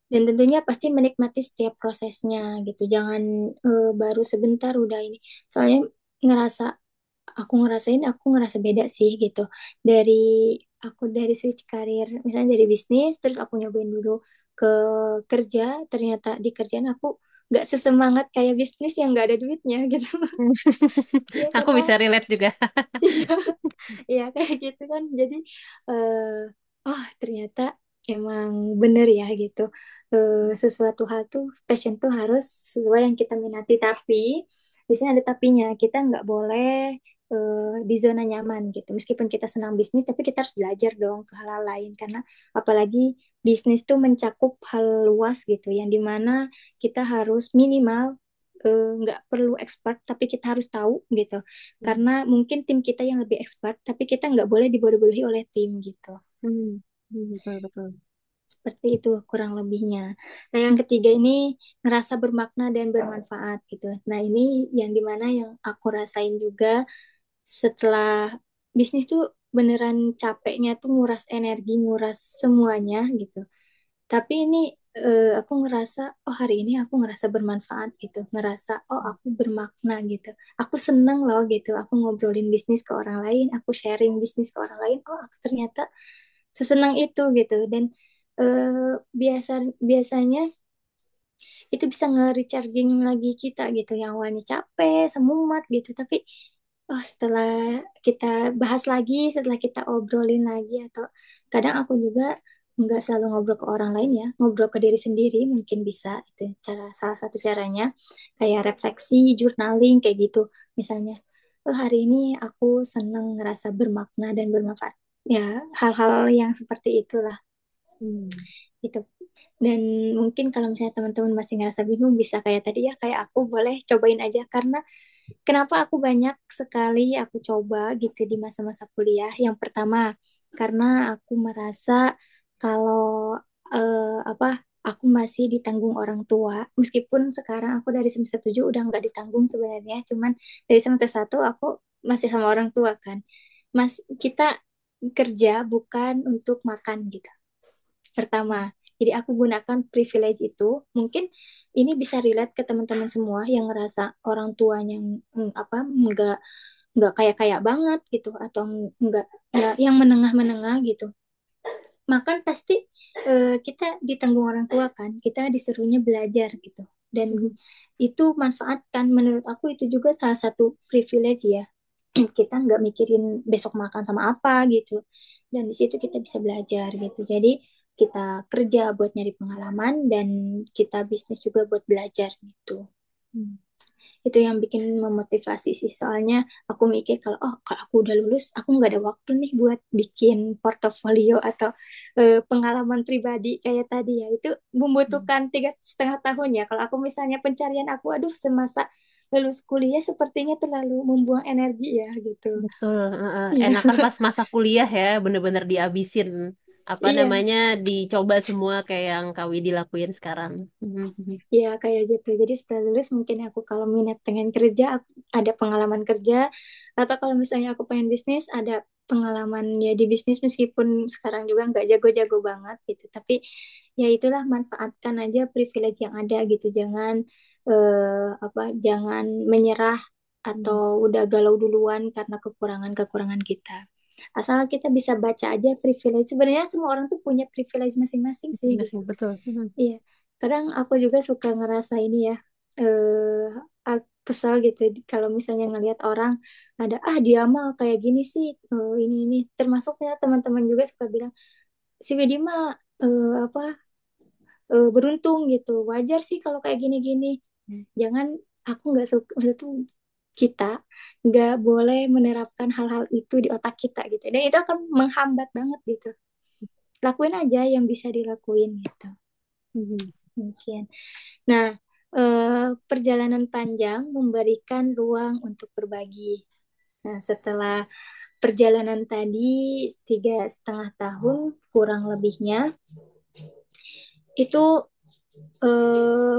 Dan tentunya pasti menikmati setiap prosesnya gitu. Jangan baru sebentar udah ini. Soalnya ngerasa aku ngerasa beda sih gitu. Dari dari switch karir, misalnya dari bisnis, terus aku nyobain dulu ke kerja, ternyata di kerjaan aku nggak sesemangat kayak bisnis yang nggak ada duitnya gitu. Iya Aku karena bisa relate juga. iya, iya kayak gitu kan. Jadi eh oh ternyata emang bener ya gitu. Sesuatu hal tuh passion tuh harus sesuai yang kita minati. Tapi di sini ada tapinya. Kita nggak boleh di zona nyaman gitu. Meskipun kita senang bisnis, tapi kita harus belajar dong ke hal-hal lain. Karena apalagi bisnis tuh mencakup hal luas gitu. Yang dimana kita harus minimal nggak perlu expert, tapi kita harus tahu gitu. Karena mungkin tim kita yang lebih expert, tapi kita nggak boleh dibodoh-bodohi oleh tim gitu. Hmm. Betul, betul. Seperti itu kurang lebihnya. Nah, yang ketiga ini ngerasa bermakna dan bermanfaat gitu. Nah, ini yang dimana yang aku rasain juga setelah bisnis tuh beneran capeknya tuh nguras energi, nguras semuanya gitu. Tapi ini aku ngerasa, oh hari ini aku ngerasa bermanfaat gitu. Ngerasa, oh aku bermakna gitu. Aku seneng loh gitu. Aku ngobrolin bisnis ke orang lain, aku sharing bisnis ke orang lain. Oh aku ternyata sesenang itu gitu. Dan biasanya itu bisa nge-recharging lagi kita gitu. Yang awalnya capek, semumat gitu. Tapi oh setelah kita bahas lagi, setelah kita obrolin lagi, atau kadang aku juga nggak selalu ngobrol ke orang lain ya, ngobrol ke diri sendiri mungkin bisa, itu cara salah satu caranya, kayak refleksi, journaling kayak gitu. Misalnya, oh hari ini aku seneng ngerasa bermakna dan bermanfaat. Ya, hal-hal yang seperti itulah. Hmm. gitu. Dan mungkin kalau misalnya teman-teman masih ngerasa bingung, bisa kayak tadi ya, kayak aku boleh cobain aja. Karena kenapa aku banyak sekali aku coba gitu di masa-masa kuliah. Yang pertama, karena aku merasa kalau aku masih ditanggung orang tua. Meskipun sekarang aku dari semester 7 udah nggak ditanggung sebenarnya, cuman dari semester 1 aku masih sama orang tua kan. Kita kerja bukan untuk makan gitu. Pertama, jadi aku gunakan privilege itu. Mungkin ini bisa relate ke teman-teman semua yang ngerasa orang tuanya nggak kayak kayak banget gitu, atau nggak yang menengah-menengah gitu. Makan pasti kita ditanggung orang tua kan, kita disuruhnya belajar gitu. Dan itu manfaatkan, menurut aku itu juga salah satu privilege ya. Kita nggak mikirin besok makan sama apa gitu, dan di situ kita bisa belajar gitu. Jadi kita kerja buat nyari pengalaman, dan kita bisnis juga buat belajar gitu. Itu yang bikin memotivasi sih, soalnya aku mikir kalau kalau aku udah lulus aku nggak ada waktu nih buat bikin portofolio atau pengalaman pribadi kayak tadi ya. Itu membutuhkan 3,5 tahun ya. Kalau aku misalnya pencarian aku, aduh, semasa lulus kuliah sepertinya terlalu membuang energi ya gitu. Betul, Iya. enakan pas masa kuliah ya, bener-bener dihabisin, apa Iya. namanya, dicoba semua kayak yang Kak Widi lakuin sekarang. Mhm. Iya, kayak gitu. Jadi setelah lulus mungkin aku kalau minat pengen kerja, ada pengalaman kerja. Atau kalau misalnya aku pengen bisnis, ada pengalaman ya di bisnis, meskipun sekarang juga nggak jago-jago banget gitu. Tapi ya itulah, manfaatkan aja privilege yang ada gitu. Jangan menyerah atau Mhm. udah galau duluan karena kekurangan-kekurangan kita. Asal kita bisa baca aja privilege. Sebenarnya semua orang tuh punya privilege masing-masing sih gitu. Masing-masing, betul. Mhm. Iya, kadang aku juga suka ngerasa ini ya, kesel gitu kalau misalnya ngelihat orang ada, dia mah kayak gini sih, ini termasuknya teman-teman juga suka bilang si Widi mah apa beruntung gitu, wajar sih kalau kayak gini-gini. Nah, jangan, aku nggak suka, maksudnya tuh kita nggak boleh menerapkan hal-hal itu di otak kita gitu, dan itu akan menghambat banget gitu. Lakuin aja yang bisa dilakuin gitu, Mhm. mungkin. Nah, perjalanan panjang memberikan ruang untuk berbagi. Nah, setelah perjalanan tadi 3,5 tahun kurang lebihnya, itu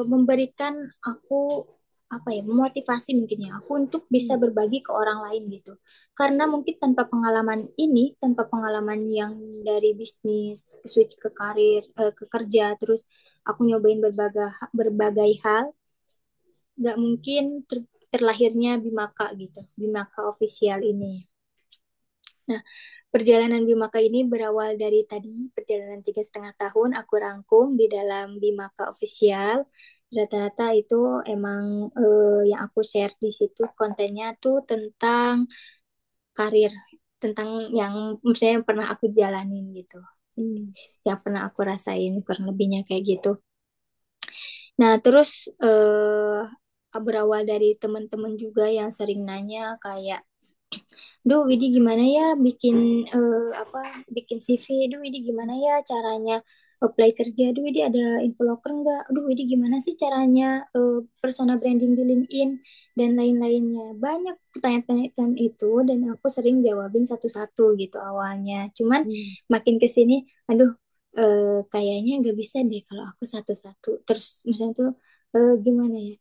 memberikan aku apa ya, memotivasi mungkin ya aku untuk bisa berbagi ke orang lain gitu. Karena mungkin tanpa pengalaman yang dari bisnis switch ke karir, ke kerja, terus aku nyobain berbagai berbagai hal, nggak mungkin terlahirnya Bimaka gitu, Bimaka official ini. Nah, perjalanan Bimaka ini berawal dari tadi perjalanan 3,5 tahun aku rangkum di dalam Bimaka official. Rata-rata itu emang yang aku share di situ kontennya tuh tentang karir, tentang yang misalnya yang pernah aku jalanin gitu, yang pernah aku rasain, kurang lebihnya kayak gitu. Nah, terus berawal dari teman-teman juga yang sering nanya kayak, "Duh, Widi gimana ya bikin CV? Duh, Widi gimana ya caranya apply kerja? Duh, Widi ada influencer nggak? Duh, Widi gimana sih caranya persona branding di LinkedIn dan lain-lainnya?" Banyak pertanyaan-pertanyaan itu, dan aku sering jawabin satu-satu gitu awalnya. Cuman Mhm. makin ke sini, aduh, kayaknya nggak bisa deh kalau aku satu-satu. Terus misalnya tuh gimana ya?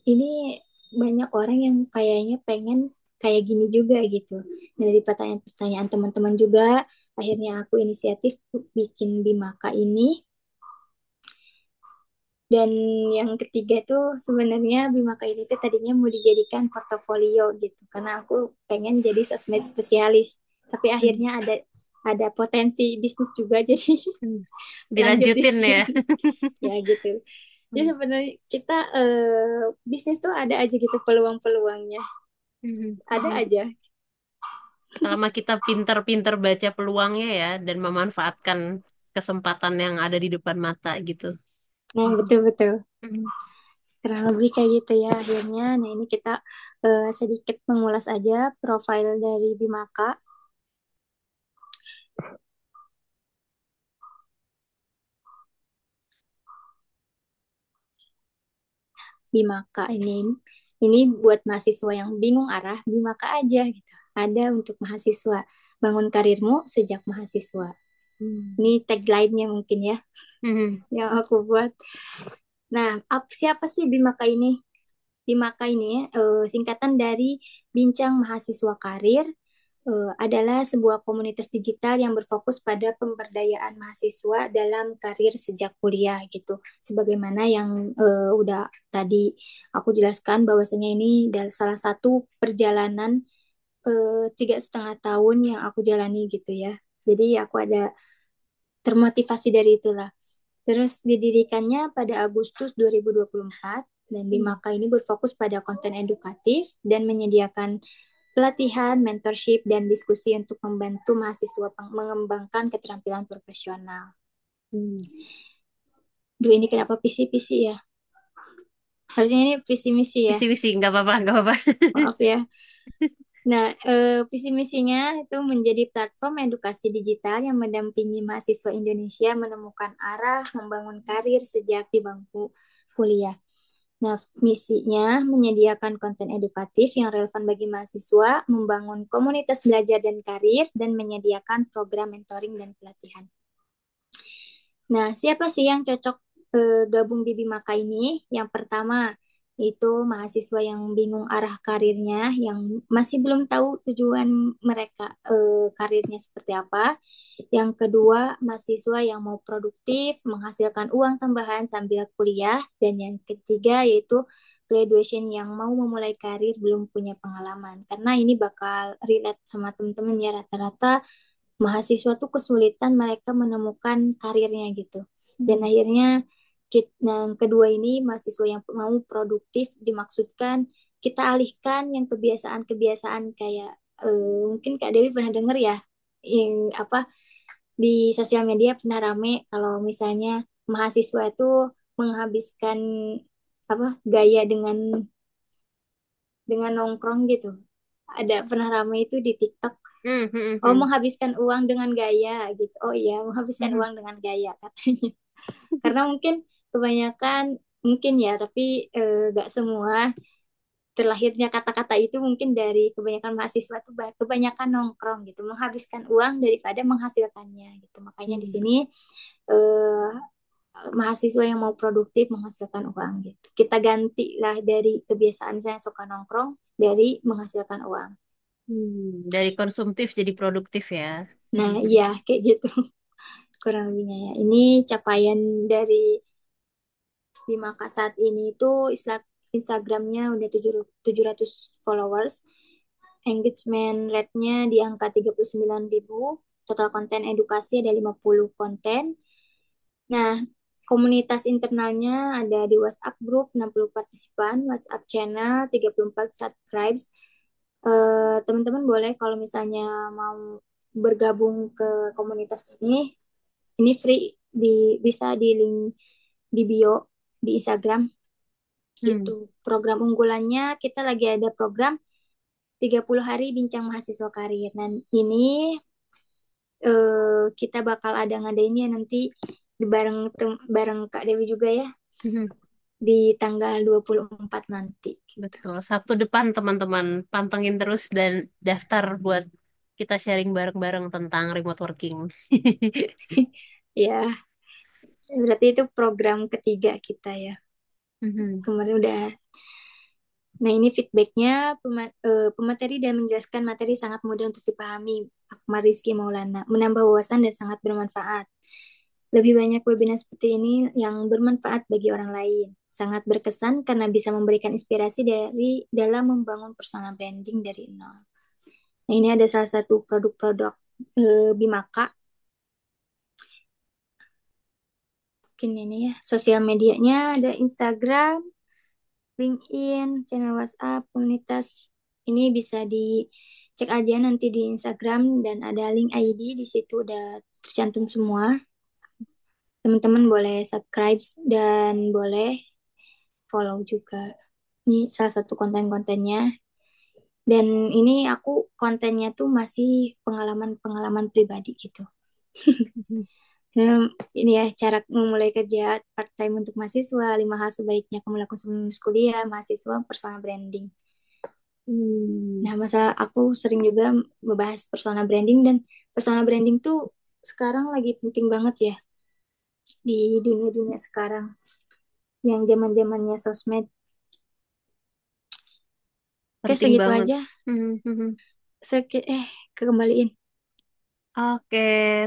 Ini banyak orang yang kayaknya pengen kayak gini juga gitu. Nah, dari pertanyaan-pertanyaan teman-teman juga, akhirnya aku inisiatif bikin Bimaka ini. Dan yang ketiga tuh sebenarnya Bimaka ini tuh tadinya mau dijadikan portofolio gitu, karena aku pengen jadi sosmed spesialis. Tapi Mhm. akhirnya ada potensi bisnis juga, jadi Mhm. lanjut di Dilanjutin ya. sini ya gitu. Jadi sebenarnya kita bisnis tuh ada aja gitu peluang-peluangnya, Mhm. ada aja. Selama kita pinter-pinter baca peluangnya ya dan memanfaatkan kesempatan yang ada di depan mata gitu. Nah, betul-betul. Mhm. Kurang lebih kayak gitu ya akhirnya. Nah, ini kita sedikit mengulas aja profil dari Bimaka. Bimaka ini buat mahasiswa yang bingung arah, Bimaka aja gitu. Ada untuk mahasiswa. Bangun karirmu sejak mahasiswa. Hmm. Ini tagline-nya mungkin ya Mhm. yang aku buat. Nah, siapa sih Bimaka ini? Bimaka ini singkatan dari Bincang Mahasiswa Karir, adalah sebuah komunitas digital yang berfokus pada pemberdayaan mahasiswa dalam karir sejak kuliah gitu. Sebagaimana yang udah tadi aku jelaskan bahwasanya ini adalah salah satu perjalanan 3,5 tahun yang aku jalani gitu ya. Jadi aku ada termotivasi dari itulah. Terus didirikannya pada Agustus 2024 dan Hmm. Bimaka ini berfokus pada konten edukatif dan menyediakan pelatihan, mentorship, dan diskusi untuk membantu mahasiswa mengembangkan keterampilan profesional. Hmm. Duh, ini kenapa visi-visi ya? Harusnya ini visi misi ya. Visi-visi, nggak apa-apa, nggak apa-apa. Maaf ya. Nah, visi misinya itu menjadi platform edukasi digital yang mendampingi mahasiswa Indonesia menemukan arah membangun karir sejak di bangku kuliah. Nah, misinya menyediakan konten edukatif yang relevan bagi mahasiswa, membangun komunitas belajar dan karir, dan menyediakan program mentoring dan pelatihan. Nah, siapa sih yang cocok gabung di Bimaka ini? Yang pertama, itu mahasiswa yang bingung arah karirnya, yang masih belum tahu tujuan mereka karirnya seperti apa. Yang kedua, mahasiswa yang mau produktif, menghasilkan uang tambahan sambil kuliah. Dan yang ketiga, yaitu graduation yang mau memulai karir belum punya pengalaman. Karena ini bakal relate sama teman-teman ya, rata-rata mahasiswa tuh kesulitan mereka menemukan karirnya gitu. Dan Hmm. akhirnya yang kedua ini mahasiswa yang mau produktif dimaksudkan kita alihkan yang kebiasaan-kebiasaan kayak mungkin Kak Dewi pernah dengar ya apa di sosial media pernah rame kalau misalnya mahasiswa itu menghabiskan apa gaya dengan nongkrong gitu. Ada pernah rame itu di TikTok. Hmm, hmm, Oh, hmm. menghabiskan uang dengan gaya gitu. Oh iya, menghabiskan Mhm. uang dengan gaya katanya. Karena mungkin kebanyakan mungkin ya, tapi gak semua terlahirnya kata-kata itu mungkin dari kebanyakan mahasiswa tuh kebanyakan nongkrong gitu, menghabiskan uang daripada menghasilkannya gitu. Makanya di Hmm. sini eh, mahasiswa yang mau produktif menghasilkan uang gitu. Kita gantilah dari kebiasaan saya suka nongkrong dari menghasilkan uang. Hmm. Dari konsumtif jadi produktif ya. Nah, iya kayak gitu kurang lebihnya ya. Ini capaian dari Bimaka saat ini itu Instagramnya udah 700 followers. Engagement rate-nya di angka 39.000. Total konten edukasi ada 50 konten. Nah, komunitas internalnya ada di WhatsApp group 60 partisipan, WhatsApp channel 34 subscribes. Teman-teman boleh kalau misalnya mau bergabung ke komunitas ini free bisa di link di bio di Instagram Hmm. gitu. Program unggulannya kita lagi ada program 30 hari bincang mahasiswa karir. Dan ini kita bakal ada ngadainnya nanti bareng Kak Dewi juga ya Mhm. di tanggal 24 nanti. Betul. Sabtu depan teman-teman pantengin terus dan daftar buat kita sharing bareng-bareng tentang remote working. Ya, berarti itu program ketiga kita ya. Mhm. Kemarin udah. Nah, ini feedbacknya pemateri dan menjelaskan materi sangat mudah untuk dipahami. Akmal Rizky Maulana menambah wawasan dan sangat bermanfaat. Lebih banyak webinar seperti ini yang bermanfaat bagi orang lain. Sangat berkesan karena bisa memberikan inspirasi dalam membangun personal branding dari nol. Nah, ini ada salah satu produk-produk Bimaka. Mungkin ini ya, sosial medianya ada Instagram, LinkedIn, channel WhatsApp, komunitas. Ini bisa dicek aja nanti di Instagram dan ada link ID di situ udah tercantum semua. Teman-teman boleh subscribe dan boleh follow juga. Ini salah satu konten-kontennya. Dan ini aku kontennya tuh masih pengalaman-pengalaman pribadi gitu. Ini ya cara memulai kerja part time untuk mahasiswa, 5 hal sebaiknya kamu lakukan sebelum lulus kuliah, mahasiswa, personal branding. Hmm, Nah, masa aku sering juga membahas personal branding, dan personal branding tuh sekarang lagi penting banget ya di dunia-dunia sekarang yang zaman-zamannya sosmed. Oke, penting segitu banget. aja. Hmm, hmm, hmm. Kembaliin. Oke,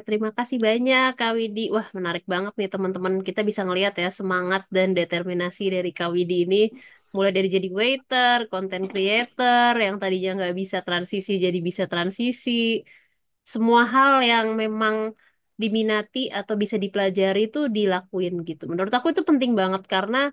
terima kasih banyak Kak Widi. Wah, menarik banget nih teman-teman. Kita bisa ngelihat ya semangat dan determinasi dari Kak Widi ini. Mulai dari jadi waiter, content creator, yang tadinya nggak bisa transisi jadi bisa transisi. Semua hal yang memang diminati atau bisa dipelajari itu dilakuin gitu. Menurut aku itu penting banget karena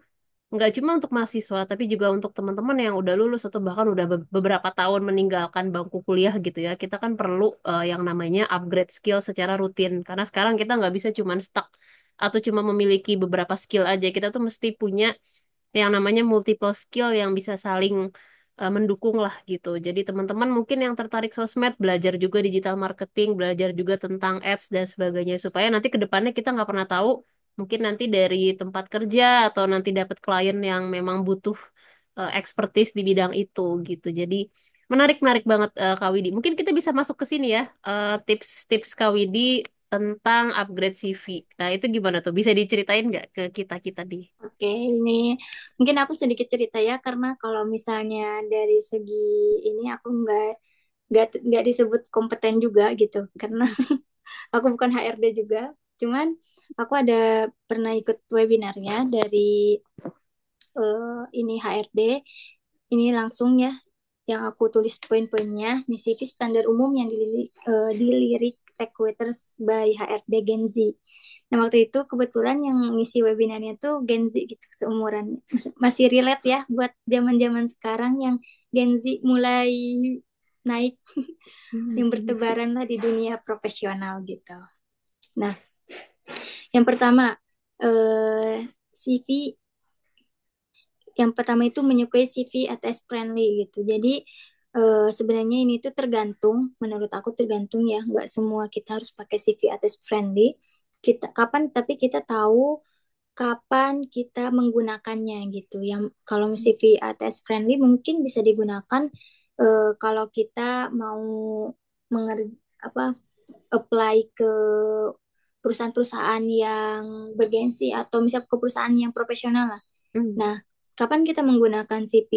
nggak cuma untuk mahasiswa, tapi juga untuk teman-teman yang udah lulus atau bahkan udah beberapa tahun meninggalkan bangku kuliah gitu ya. Kita kan perlu yang namanya upgrade skill secara rutin. Karena sekarang kita nggak bisa cuma stuck atau cuma memiliki beberapa skill aja. Kita tuh mesti punya yang namanya multiple skill yang bisa saling mendukung lah gitu. Jadi teman-teman mungkin yang tertarik sosmed, belajar juga digital marketing, belajar juga tentang ads dan sebagainya. Supaya nanti ke depannya kita nggak pernah tahu mungkin nanti dari tempat kerja atau nanti dapat klien yang memang butuh expertise di bidang itu gitu. Jadi menarik banget Kak Widi. Mungkin kita bisa masuk ke sini ya, tips-tips Kak Widi tentang upgrade CV. Nah itu gimana tuh? Bisa diceritain nggak ke kita-kita di? Oke, ini mungkin aku sedikit cerita ya, karena kalau misalnya dari segi ini aku nggak disebut kompeten juga gitu, karena aku bukan HRD juga. Cuman aku ada pernah ikut webinarnya dari ini HRD. Ini langsung ya yang aku tulis poin-poinnya. Nih CV standar umum yang dilirik recruiters by HRD Gen Z. Nah, waktu itu kebetulan yang ngisi webinarnya tuh Gen Z gitu, seumuran. Masih relate ya buat zaman-zaman sekarang yang Gen Z mulai naik, yang Hmm. bertebaran lah di dunia profesional gitu. Nah, yang pertama, CV yang pertama itu menyukai CV ATS friendly gitu. Jadi sebenarnya ini tuh tergantung, menurut aku tergantung ya, nggak semua kita harus pakai CV ATS friendly. Kita kapan, tapi kita tahu kapan kita menggunakannya gitu. Yang kalau CV ATS friendly mungkin bisa digunakan kalau kita mau apa apply ke perusahaan-perusahaan yang bergensi atau misal ke perusahaan yang profesional lah. Hmm. Nah, kapan kita menggunakan CV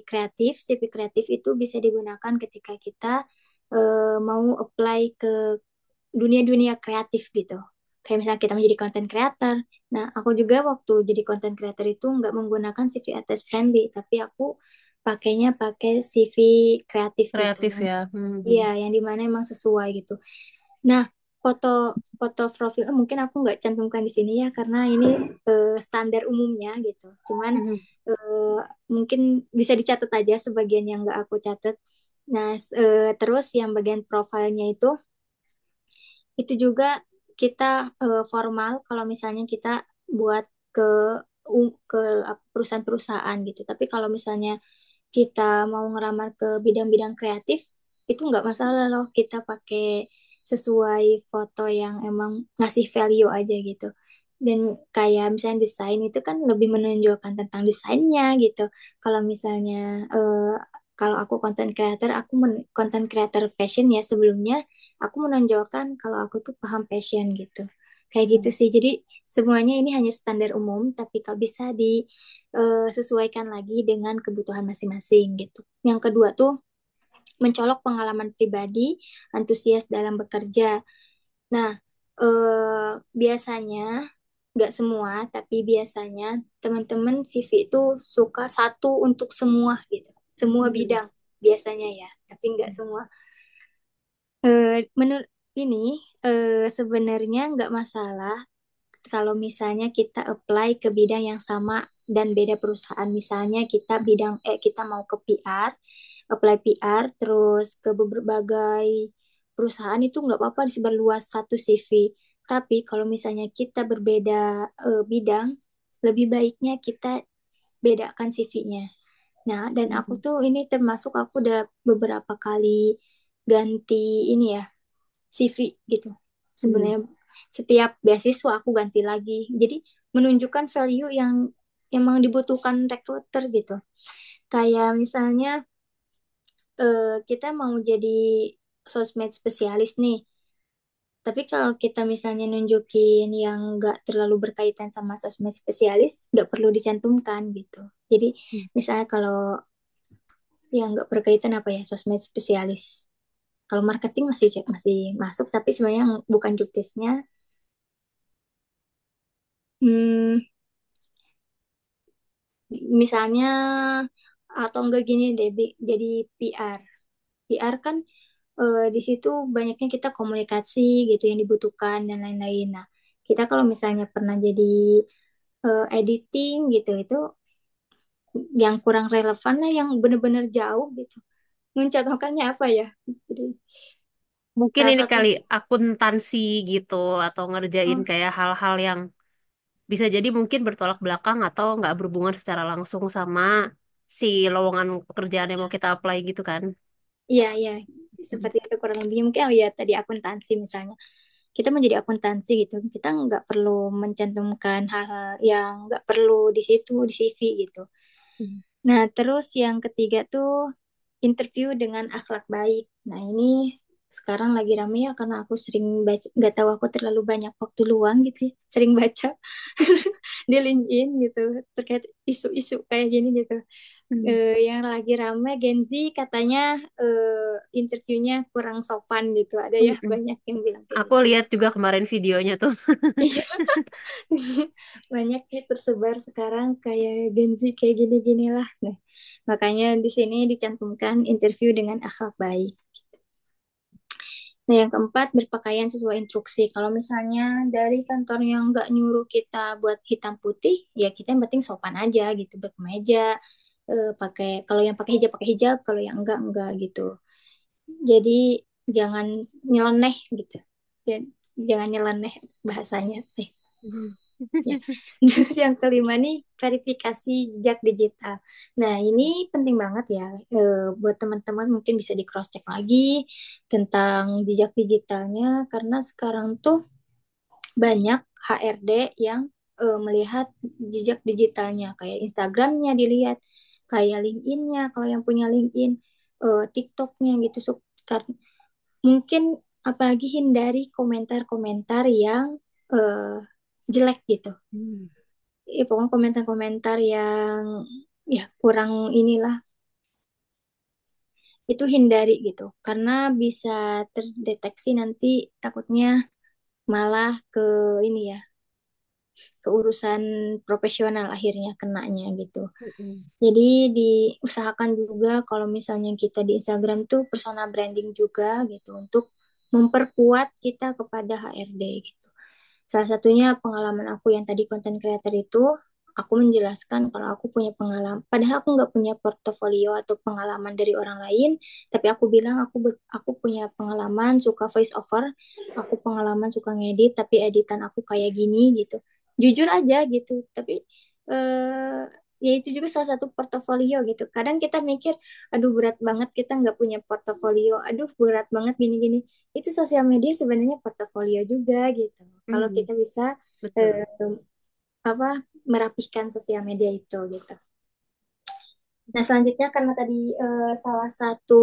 kreatif? CV kreatif itu bisa digunakan ketika kita mau apply ke dunia-dunia kreatif gitu. Kayak misalnya kita menjadi content creator. Nah, aku juga waktu jadi content creator itu nggak menggunakan CV attach friendly, tapi aku pakainya pakai CV kreatif gitu. Kreatif Yang ya. Hmm. iya, yang dimana emang sesuai gitu. Nah, foto foto profil mungkin aku nggak cantumkan di sini ya karena ini standar umumnya gitu. Cuman Hmm. eh, mungkin bisa dicatat aja sebagian yang nggak aku catat. Nah, terus yang bagian profilnya itu juga kita formal kalau misalnya kita buat ke ke perusahaan-perusahaan gitu. Tapi kalau misalnya kita mau ngelamar ke bidang-bidang kreatif, itu nggak masalah loh kita pakai sesuai foto yang emang ngasih value aja gitu. Dan kayak misalnya desain itu kan lebih menonjolkan tentang desainnya gitu. Kalau misalnya kalau aku content creator, content creator passion ya sebelumnya, aku menonjolkan kalau aku tuh paham passion gitu. Kayak gitu sih. Jadi semuanya ini hanya standar umum, tapi kalau bisa disesuaikan lagi dengan kebutuhan masing-masing gitu. Yang kedua tuh mencolok pengalaman pribadi, antusias dalam bekerja. Nah, biasanya nggak semua, tapi biasanya teman-teman CV itu suka satu untuk semua gitu, semua Hmm. bidang biasanya ya, tapi nggak semua. Menurut ini sebenarnya nggak masalah kalau misalnya kita apply ke bidang yang sama dan beda perusahaan. Misalnya kita mau ke PR, apply PR terus ke berbagai perusahaan, itu nggak apa-apa disebarluas satu CV. Tapi kalau misalnya kita berbeda bidang, lebih baiknya kita bedakan CV-nya. Nah, dan aku Hmm. tuh ini termasuk aku udah beberapa kali ganti ini ya CV gitu. Hmm. Sebenarnya Setiap beasiswa aku ganti lagi. Jadi menunjukkan value yang emang dibutuhkan rekruter gitu. Kayak misalnya kita mau jadi sosmed spesialis nih. Tapi kalau kita misalnya nunjukin yang nggak terlalu berkaitan sama sosmed spesialis, nggak perlu dicantumkan gitu. Jadi misalnya kalau yang nggak berkaitan apa ya, sosmed spesialis. Kalau marketing masih masih masuk, tapi sebenarnya yang bukan job desk-nya. Hmm, misalnya atau enggak gini deh, jadi PR. PR kan di situ banyaknya kita komunikasi gitu yang dibutuhkan dan lain-lain. Nah, kita kalau misalnya pernah jadi editing gitu, itu yang kurang relevan lah, yang bener-bener jauh gitu. Mencontohkannya apa ya? Jadi Mungkin salah ini satu, kali akuntansi gitu atau ngerjain oh kayak hal-hal yang bisa jadi mungkin bertolak belakang atau nggak berhubungan secara langsung sama si lowongan pekerjaan yang mau kita apply gitu kan. iya iya, seperti itu kurang lebih. Mungkin oh ya tadi akuntansi misalnya. Kita menjadi akuntansi gitu, kita nggak perlu mencantumkan hal-hal yang nggak perlu di situ di CV gitu. Hmm. Nah, terus yang ketiga tuh interview dengan akhlak baik. Nah, ini sekarang lagi rame ya karena aku sering baca, nggak tahu aku terlalu banyak waktu luang gitu ya, sering baca di LinkedIn gitu terkait isu-isu kayak gini gitu. Hmm. Yang lagi rame Gen Z katanya interviewnya kurang sopan gitu. Ada ya Mm-mm. banyak yang bilang kayak Aku gitu. lihat juga kemarin videonya tuh. Iya, banyak nih tersebar sekarang kayak Gen Z kayak gini-gini lah. Nah, makanya di sini dicantumkan interview dengan akhlak baik. Nah, yang keempat, berpakaian sesuai instruksi. Kalau misalnya dari kantor yang nggak nyuruh kita buat hitam putih, ya kita yang penting sopan aja gitu, berkemeja, kalau yang pakai hijab, kalau yang enggak gitu. Jadi jangan nyeleneh gitu. Jangan nyeleneh bahasanya. Hmm. Ya. Terus yang kelima nih verifikasi jejak digital. Nah, ini penting banget ya buat teman-teman mungkin bisa di cross check lagi tentang jejak digitalnya karena sekarang tuh banyak HRD yang melihat jejak digitalnya kayak Instagramnya dilihat, kayak LinkedIn-nya kalau yang punya LinkedIn, TikTok-nya gitu. Mungkin apalagi hindari komentar-komentar yang eh, jelek gitu, Hmm. ya pokoknya komentar-komentar yang ya kurang inilah, itu hindari gitu karena bisa terdeteksi nanti, takutnya malah ke ini ya, ke urusan profesional akhirnya kenanya gitu. Mm-mm. Jadi diusahakan juga kalau misalnya kita di Instagram tuh persona branding juga gitu untuk memperkuat kita kepada HRD gitu. Salah satunya pengalaman aku yang tadi konten creator itu, aku menjelaskan kalau aku punya pengalaman. Padahal aku nggak punya portofolio atau pengalaman dari orang lain, tapi aku bilang aku punya pengalaman suka voice over, aku pengalaman suka ngedit, tapi editan aku kayak gini gitu. Jujur aja gitu, tapi eh, ya itu juga salah satu portofolio gitu. Kadang kita mikir, aduh berat banget kita nggak punya portofolio, aduh berat banget gini-gini, itu sosial media sebenarnya portofolio juga gitu. Kalau Hmm. kita bisa Betul. eh, apa merapihkan sosial media itu gitu. Nah, selanjutnya karena tadi salah satu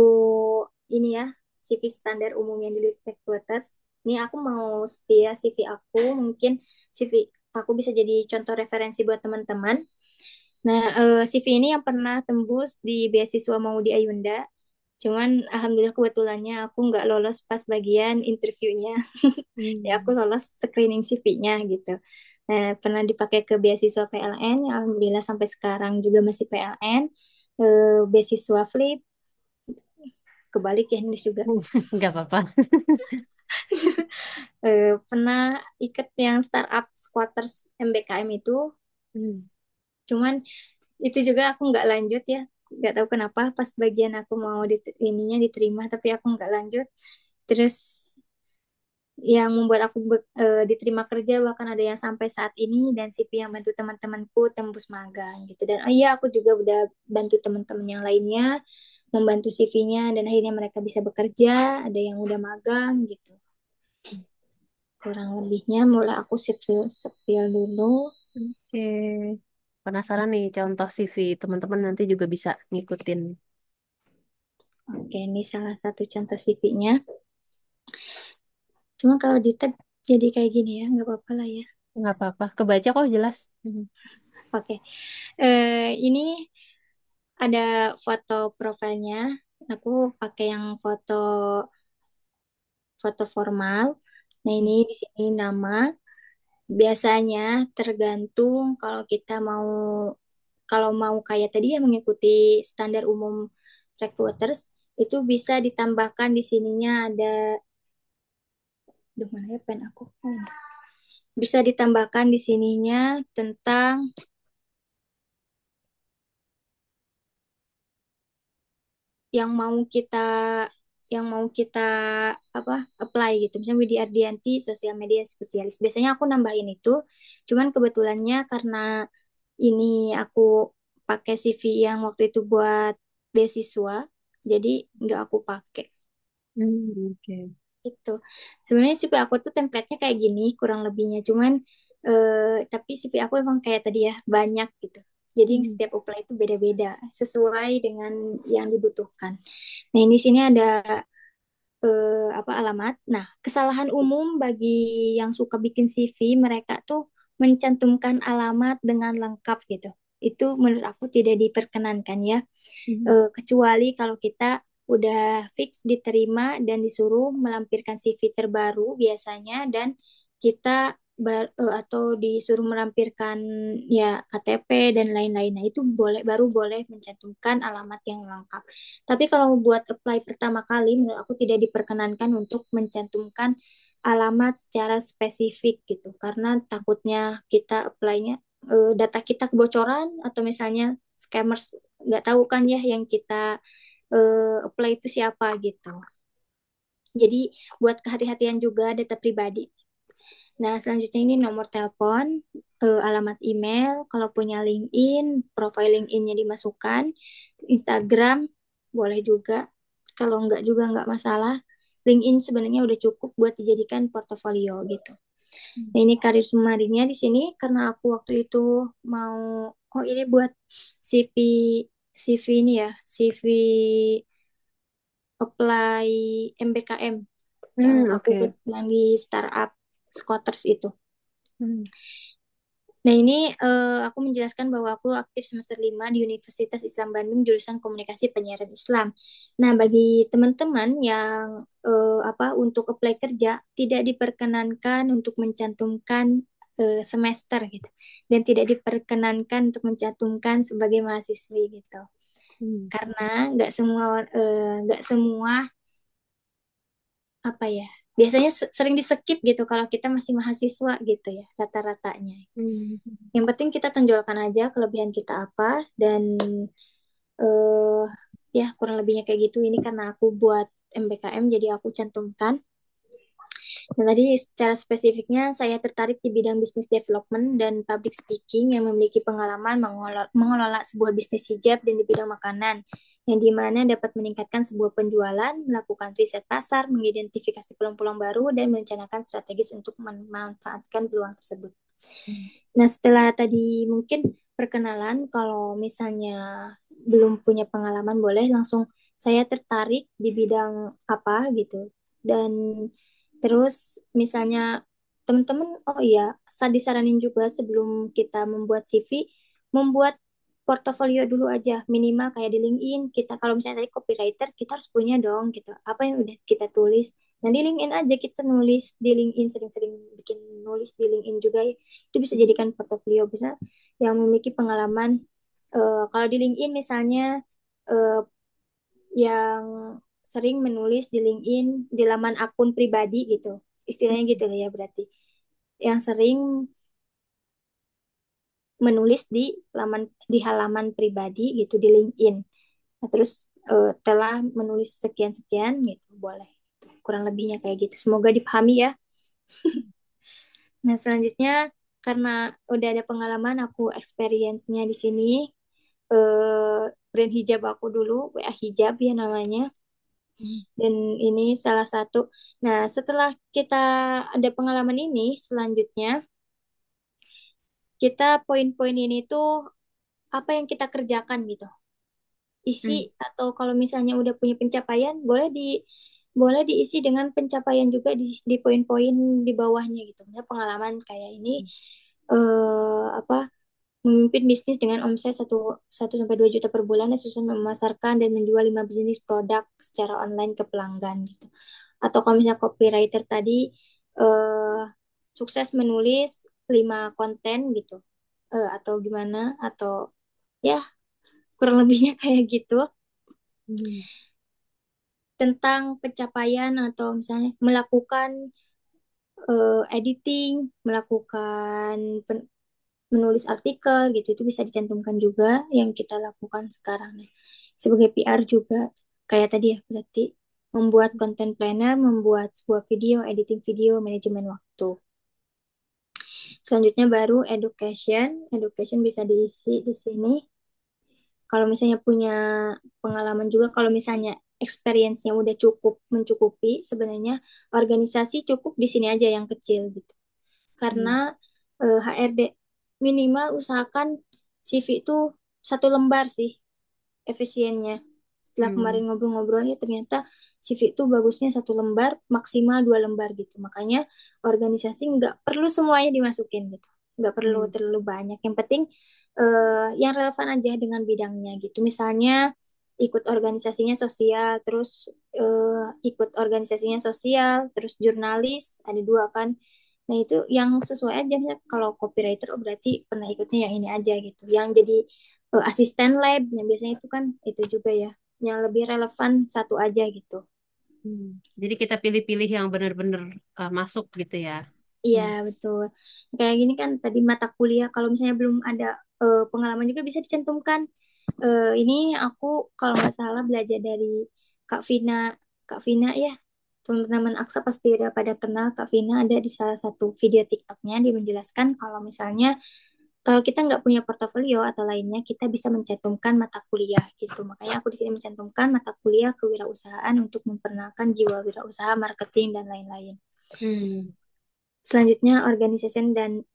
ini ya CV standar umum yang dilihat recruiters, ini aku mau spill CV aku, mungkin CV aku bisa jadi contoh referensi buat teman-teman. Nah, CV ini yang pernah tembus di beasiswa mau di Ayunda. Cuman alhamdulillah kebetulannya aku nggak lolos pas bagian interviewnya. Ya aku Hmm. lolos screening CV-nya gitu. Nah, pernah dipakai ke beasiswa PLN, alhamdulillah sampai sekarang juga masih PLN. Beasiswa Flip, kebalik ya Indonesia juga. Nggak apa-apa. Pernah ikut yang startup squatters MBKM itu, Hmm. cuman itu juga aku nggak lanjut ya. Nggak tahu kenapa pas bagian aku mau ininya diterima, tapi aku nggak lanjut. Terus yang membuat aku diterima kerja bahkan ada yang sampai saat ini, dan CV yang bantu teman-temanku tembus magang gitu. Dan iya aku juga udah bantu teman-teman yang lainnya membantu CV-nya dan akhirnya mereka bisa bekerja, ada yang udah magang gitu. kurang lebihnya mulai aku sepil dulu. Oke. Penasaran nih contoh CV teman-teman nanti juga bisa ngikutin. Oke, ini salah satu contoh CV-nya. Cuma kalau di tab jadi kayak gini ya, nggak apa-apa lah ya. Nggak apa-apa, kebaca kok jelas. Mhm. Oke, ini ada foto profilnya. Aku pakai yang foto foto formal. Nah, ini di sini nama. Biasanya tergantung kalau mau kayak tadi ya mengikuti standar umum recruiters itu bisa ditambahkan di sininya ada mana ya pen aku. Oh, ini. Bisa ditambahkan di sininya tentang yang mau kita yang mau kita apa apply gitu. Misalnya Widi Ardianti sosial media spesialis. Biasanya aku nambahin itu. Cuman kebetulannya karena ini aku pakai CV yang waktu itu buat beasiswa, jadi nggak aku pakai. Oke. Itu sebenarnya CV aku tuh template-nya kayak gini kurang lebihnya. Cuman tapi CV aku emang kayak tadi ya banyak gitu. Jadi Hmm. setiap apply itu beda-beda sesuai dengan yang dibutuhkan. Nah, ini sini ada apa alamat. Nah, kesalahan umum bagi yang suka bikin CV mereka tuh mencantumkan alamat dengan lengkap gitu. Itu menurut aku tidak diperkenankan ya. Mhm. Kecuali kalau kita udah fix diterima dan disuruh melampirkan CV terbaru biasanya dan kita atau disuruh melampirkan ya KTP dan lain-lain. Nah, itu baru boleh mencantumkan alamat yang lengkap. Tapi kalau buat apply pertama kali, menurut aku tidak diperkenankan untuk mencantumkan alamat secara spesifik gitu, karena takutnya kita apply-nya data kita kebocoran atau misalnya scammers nggak tahu kan ya yang kita apply itu siapa gitu. Jadi buat kehati-hatian juga data pribadi. Nah, selanjutnya ini nomor telepon, alamat email, kalau punya LinkedIn, profile LinkedIn-nya dimasukkan, Instagram boleh juga, kalau enggak juga enggak masalah. LinkedIn sebenarnya udah cukup buat dijadikan portofolio gitu. Nah, ini karir sumarinya di sini karena aku waktu itu mau, oh ini buat CV CV ini ya, CV apply MBKM yang aku Oke. yang di startup Scooters itu. Hmm. Nah, ini aku menjelaskan bahwa aku aktif semester 5 di Universitas Islam Bandung jurusan Komunikasi Penyiaran Islam. Nah, bagi teman-teman yang untuk apply kerja tidak diperkenankan untuk mencantumkan semester gitu dan tidak diperkenankan untuk mencantumkan sebagai mahasiswi gitu. Hmm. Karena nggak semua apa ya biasanya sering di skip gitu kalau kita masih mahasiswa gitu ya rata-ratanya. Hmm. Yang penting kita tonjolkan aja kelebihan kita apa dan eh ya kurang lebihnya kayak gitu. Ini karena aku buat MBKM jadi aku cantumkan. Dan tadi secara spesifiknya saya tertarik di bidang business development dan public speaking yang memiliki pengalaman mengelola sebuah bisnis hijab dan di bidang makanan yang dimana dapat meningkatkan sebuah penjualan, melakukan riset pasar, mengidentifikasi peluang-peluang baru, dan merencanakan strategis untuk memanfaatkan peluang tersebut. Nah, setelah tadi mungkin perkenalan, kalau misalnya belum punya pengalaman, boleh langsung saya tertarik di bidang apa gitu. Dan terus misalnya teman-teman, oh iya, saya disaranin juga sebelum kita membuat CV, membuat portofolio dulu aja, minimal kayak di LinkedIn. Kita kalau misalnya tadi copywriter, kita harus punya dong gitu. Apa yang udah kita tulis. Nah, di LinkedIn aja kita nulis di LinkedIn, sering-sering bikin nulis di LinkedIn juga ya. Itu bisa jadikan portofolio, bisa yang memiliki pengalaman. Kalau di LinkedIn misalnya eh, yang sering menulis di LinkedIn di laman akun pribadi gitu. Istilahnya gitu lah ya berarti. Yang sering menulis di halaman pribadi gitu di LinkedIn. Nah, terus telah menulis sekian-sekian gitu, boleh. Kurang lebihnya kayak gitu. Semoga dipahami ya. Nah, selanjutnya karena udah ada pengalaman aku experience-nya di sini brand hijab aku dulu, WA Hijab ya namanya. Dan ini salah satu. Nah, setelah kita ada pengalaman ini, selanjutnya kita poin-poin ini tuh apa yang kita kerjakan gitu. Isi Hmm. atau kalau misalnya udah punya pencapaian, boleh diisi dengan pencapaian juga di poin-poin di bawahnya gitu. Misalnya pengalaman kayak ini apa memimpin bisnis dengan omset satu sampai 2 juta per bulan dan sukses memasarkan dan menjual 5 bisnis produk secara online ke pelanggan gitu. Atau kalau misalnya copywriter tadi eh, sukses menulis 5 konten gitu. Atau gimana atau ya kurang lebihnya kayak gitu Hmm. tentang pencapaian atau misalnya melakukan editing, melakukan menulis artikel gitu itu bisa dicantumkan juga yang kita lakukan sekarang nih. Sebagai PR juga kayak tadi ya berarti membuat content planner, membuat sebuah video, editing video, manajemen waktu. Selanjutnya baru education. Education bisa diisi di sini. Kalau misalnya punya pengalaman juga, kalau misalnya experience-nya udah cukup mencukupi, sebenarnya organisasi cukup di sini aja yang kecil gitu. Hmm. Karena HRD minimal usahakan CV itu 1 lembar sih efisiennya. Setelah Hmm. kemarin ngobrol-ngobrolnya ternyata CV itu bagusnya 1 lembar, maksimal 2 lembar gitu. Makanya organisasi nggak perlu semuanya dimasukin gitu. Nggak perlu Hmm. terlalu banyak. Yang penting yang relevan aja dengan bidangnya gitu. Misalnya ikut organisasinya sosial, terus ikut organisasinya sosial, terus jurnalis, ada 2 kan. Nah, itu yang sesuai aja. Kalau copywriter, oh berarti pernah ikutnya yang ini aja gitu. Yang jadi asisten lab, yang biasanya itu kan itu juga ya. Yang lebih relevan satu aja gitu. Hmm. Jadi kita pilih-pilih yang benar-benar masuk gitu ya. Iya, Hmm. betul. Kayak gini kan tadi mata kuliah, kalau misalnya belum ada pengalaman juga bisa dicantumkan. Ini aku kalau nggak salah belajar dari Kak Vina. Kak Vina ya, teman-teman Aksa pasti udah pada kenal Kak Vina ada di salah satu video TikToknya dia menjelaskan kalau misalnya kalau kita nggak punya portofolio atau lainnya, kita bisa mencantumkan mata kuliah gitu. Makanya aku di sini mencantumkan mata kuliah kewirausahaan untuk memperkenalkan jiwa wirausaha, marketing, dan lain-lain. Hmm. Selanjutnya organisasi dan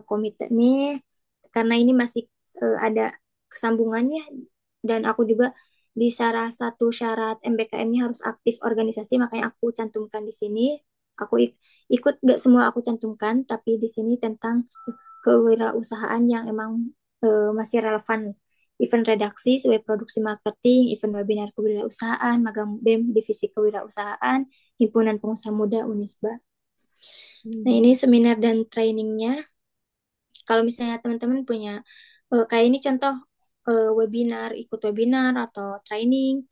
komite nih, karena ini masih ada kesambungannya dan aku juga di salah satu syarat MBKM-nya harus aktif organisasi, makanya aku cantumkan di sini. Aku ikut nggak semua aku cantumkan, tapi di sini tentang kewirausahaan yang emang masih relevan. Event redaksi sebagai produksi marketing, event webinar kewirausahaan, magang BEM divisi kewirausahaan, himpunan pengusaha muda Unisba. Nah, Hmm. ini seminar dan trainingnya. Kalau misalnya teman-teman punya kayak ini contoh webinar, ikut webinar atau training,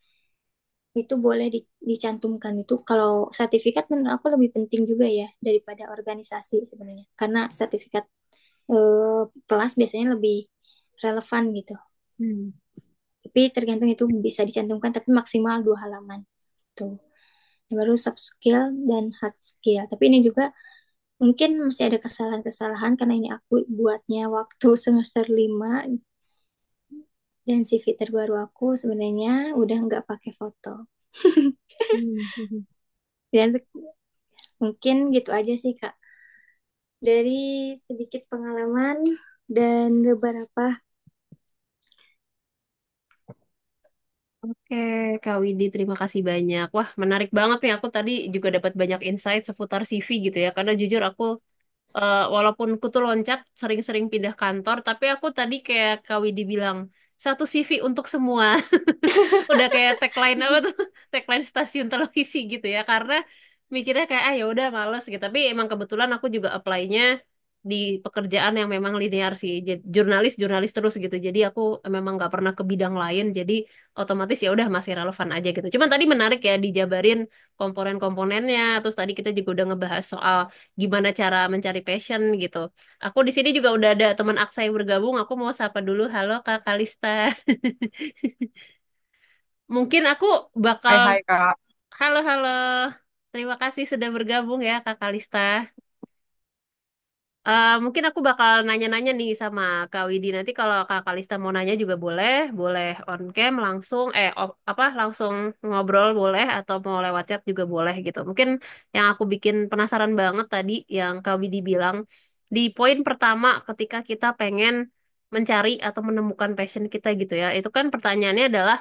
itu boleh dicantumkan itu. Kalau sertifikat menurut aku lebih penting juga ya daripada organisasi sebenarnya. Karena sertifikat kelas biasanya lebih relevan gitu. Hmm. Tapi tergantung itu bisa dicantumkan tapi maksimal 2 halaman. Tuh. Baru soft skill dan hard skill. Tapi ini juga mungkin masih ada kesalahan-kesalahan karena ini aku buatnya waktu semester 5 dan CV terbaru aku sebenarnya udah nggak pakai foto. Hmm. Hmm. Dan mungkin gitu aja sih Kak. Dari sedikit pengalaman dan beberapa. Oke, Kak Widi, terima kasih banyak. Wah, menarik banget nih. Aku tadi juga dapat banyak insight seputar CV gitu ya. Karena jujur aku, walaupun aku tuh loncat, sering-sering pindah kantor, tapi aku tadi kayak Kak Widi bilang, satu CV untuk semua. Udah kayak tagline apa tuh? Tagline stasiun televisi gitu ya. Karena mikirnya kayak, ah ya udah males gitu. Tapi emang kebetulan aku juga apply-nya di pekerjaan yang memang linear sih. Jurnalis jurnalis terus gitu. Jadi aku memang nggak pernah ke bidang lain. Jadi otomatis ya udah masih relevan aja gitu. Cuman tadi menarik ya dijabarin komponen-komponennya. Terus tadi kita juga udah ngebahas soal gimana cara mencari passion gitu. Aku di sini juga udah ada teman Aksa yang bergabung. Aku mau sapa dulu. Halo Kak Kalista. Mungkin aku bakal, Hai hai Kak. halo halo. Terima kasih sudah bergabung ya Kak Kalista. Mungkin aku bakal nanya-nanya nih sama Kak Widi. Nanti kalau Kak Kalista mau nanya juga boleh, boleh on cam langsung, langsung ngobrol boleh, atau mau lewat chat juga boleh gitu. Mungkin yang aku bikin penasaran banget tadi, yang Kak Widi bilang, di poin pertama ketika kita pengen mencari atau menemukan passion kita gitu ya, itu kan pertanyaannya adalah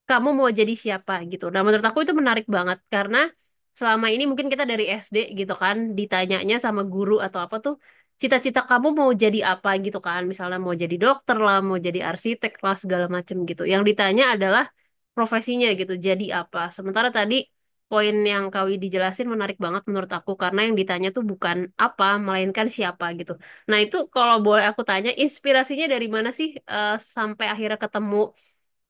kamu mau jadi siapa gitu. Nah, menurut aku itu menarik banget karena selama ini mungkin kita dari SD gitu kan ditanyanya sama guru atau apa tuh cita-cita kamu mau jadi apa gitu kan. Misalnya mau jadi dokter lah, mau jadi arsitek lah segala macem gitu. Yang ditanya adalah profesinya gitu, jadi apa. Sementara tadi poin yang Kawi dijelasin menarik banget menurut aku karena yang ditanya tuh bukan apa, melainkan siapa gitu. Nah, itu kalau boleh aku tanya, inspirasinya dari mana sih sampai akhirnya ketemu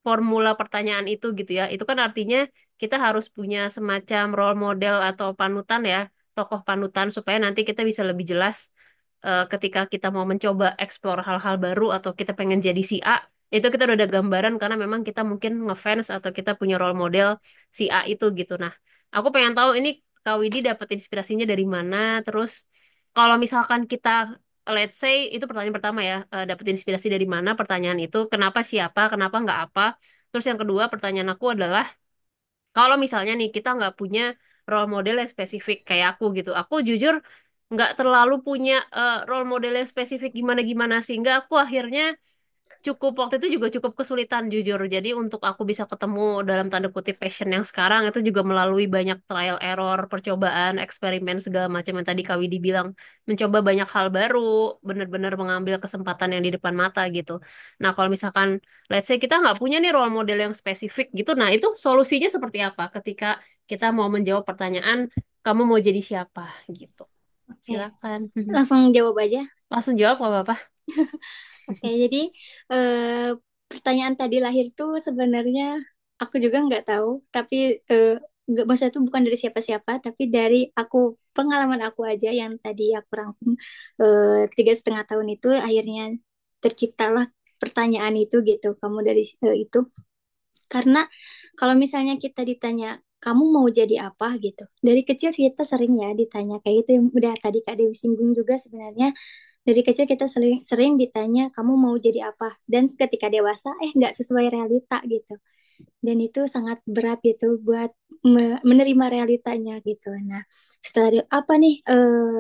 formula pertanyaan itu gitu ya. Itu kan artinya kita harus punya semacam role model atau panutan ya, tokoh panutan supaya nanti kita bisa lebih jelas ketika kita mau mencoba explore hal-hal baru atau kita pengen jadi si A, itu kita udah ada gambaran karena memang kita mungkin ngefans atau kita punya role model si A itu gitu. Nah, aku pengen tahu ini Kak Widi dapat inspirasinya dari mana, terus kalau misalkan kita let's say itu pertanyaan pertama ya, dapat inspirasi dari mana pertanyaan itu, kenapa siapa, kenapa nggak apa. Terus yang kedua pertanyaan aku adalah, kalau misalnya nih kita nggak punya role model yang spesifik kayak aku gitu, aku jujur nggak terlalu punya role model yang spesifik gimana-gimana, sehingga aku akhirnya cukup waktu itu juga cukup kesulitan jujur. Jadi untuk aku bisa ketemu dalam tanda kutip passion yang sekarang itu juga melalui banyak trial error, percobaan, eksperimen segala macam yang tadi Kak Widi bilang, mencoba banyak hal baru, benar-benar mengambil kesempatan yang di depan mata gitu. Nah, kalau misalkan let's say kita nggak punya nih role model yang spesifik gitu, nah itu solusinya seperti apa ketika kita mau menjawab pertanyaan kamu mau jadi siapa gitu. Oke, Silakan. langsung jawab aja. Langsung jawab nggak apa-apa. Oke, jadi pertanyaan tadi lahir tuh sebenarnya aku juga nggak tahu, tapi nggak, maksudnya itu bukan dari siapa-siapa, tapi dari aku, pengalaman aku aja yang tadi aku rangkum 3,5 tahun itu, akhirnya terciptalah pertanyaan itu gitu. Kamu dari itu, karena kalau misalnya kita ditanya kamu mau jadi apa gitu, dari kecil sih kita sering ya ditanya kayak gitu, yang udah tadi Kak Dewi singgung juga sebenarnya. Dari kecil kita sering, sering ditanya kamu mau jadi apa, dan ketika dewasa nggak sesuai realita gitu, dan itu sangat berat gitu buat menerima realitanya gitu. Nah, setelah apa nih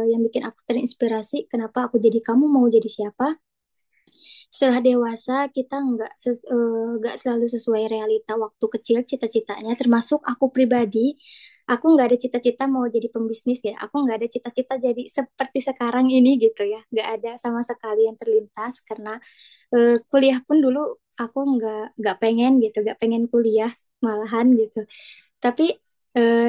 yang bikin aku terinspirasi, kenapa aku jadi kamu mau jadi siapa, setelah dewasa kita nggak selalu sesuai realita waktu kecil cita-citanya, termasuk aku pribadi. Aku nggak ada cita-cita mau jadi pembisnis ya, aku nggak ada cita-cita jadi seperti sekarang ini gitu ya, nggak ada sama sekali yang terlintas, karena kuliah pun dulu aku nggak pengen gitu, nggak pengen kuliah malahan gitu. Tapi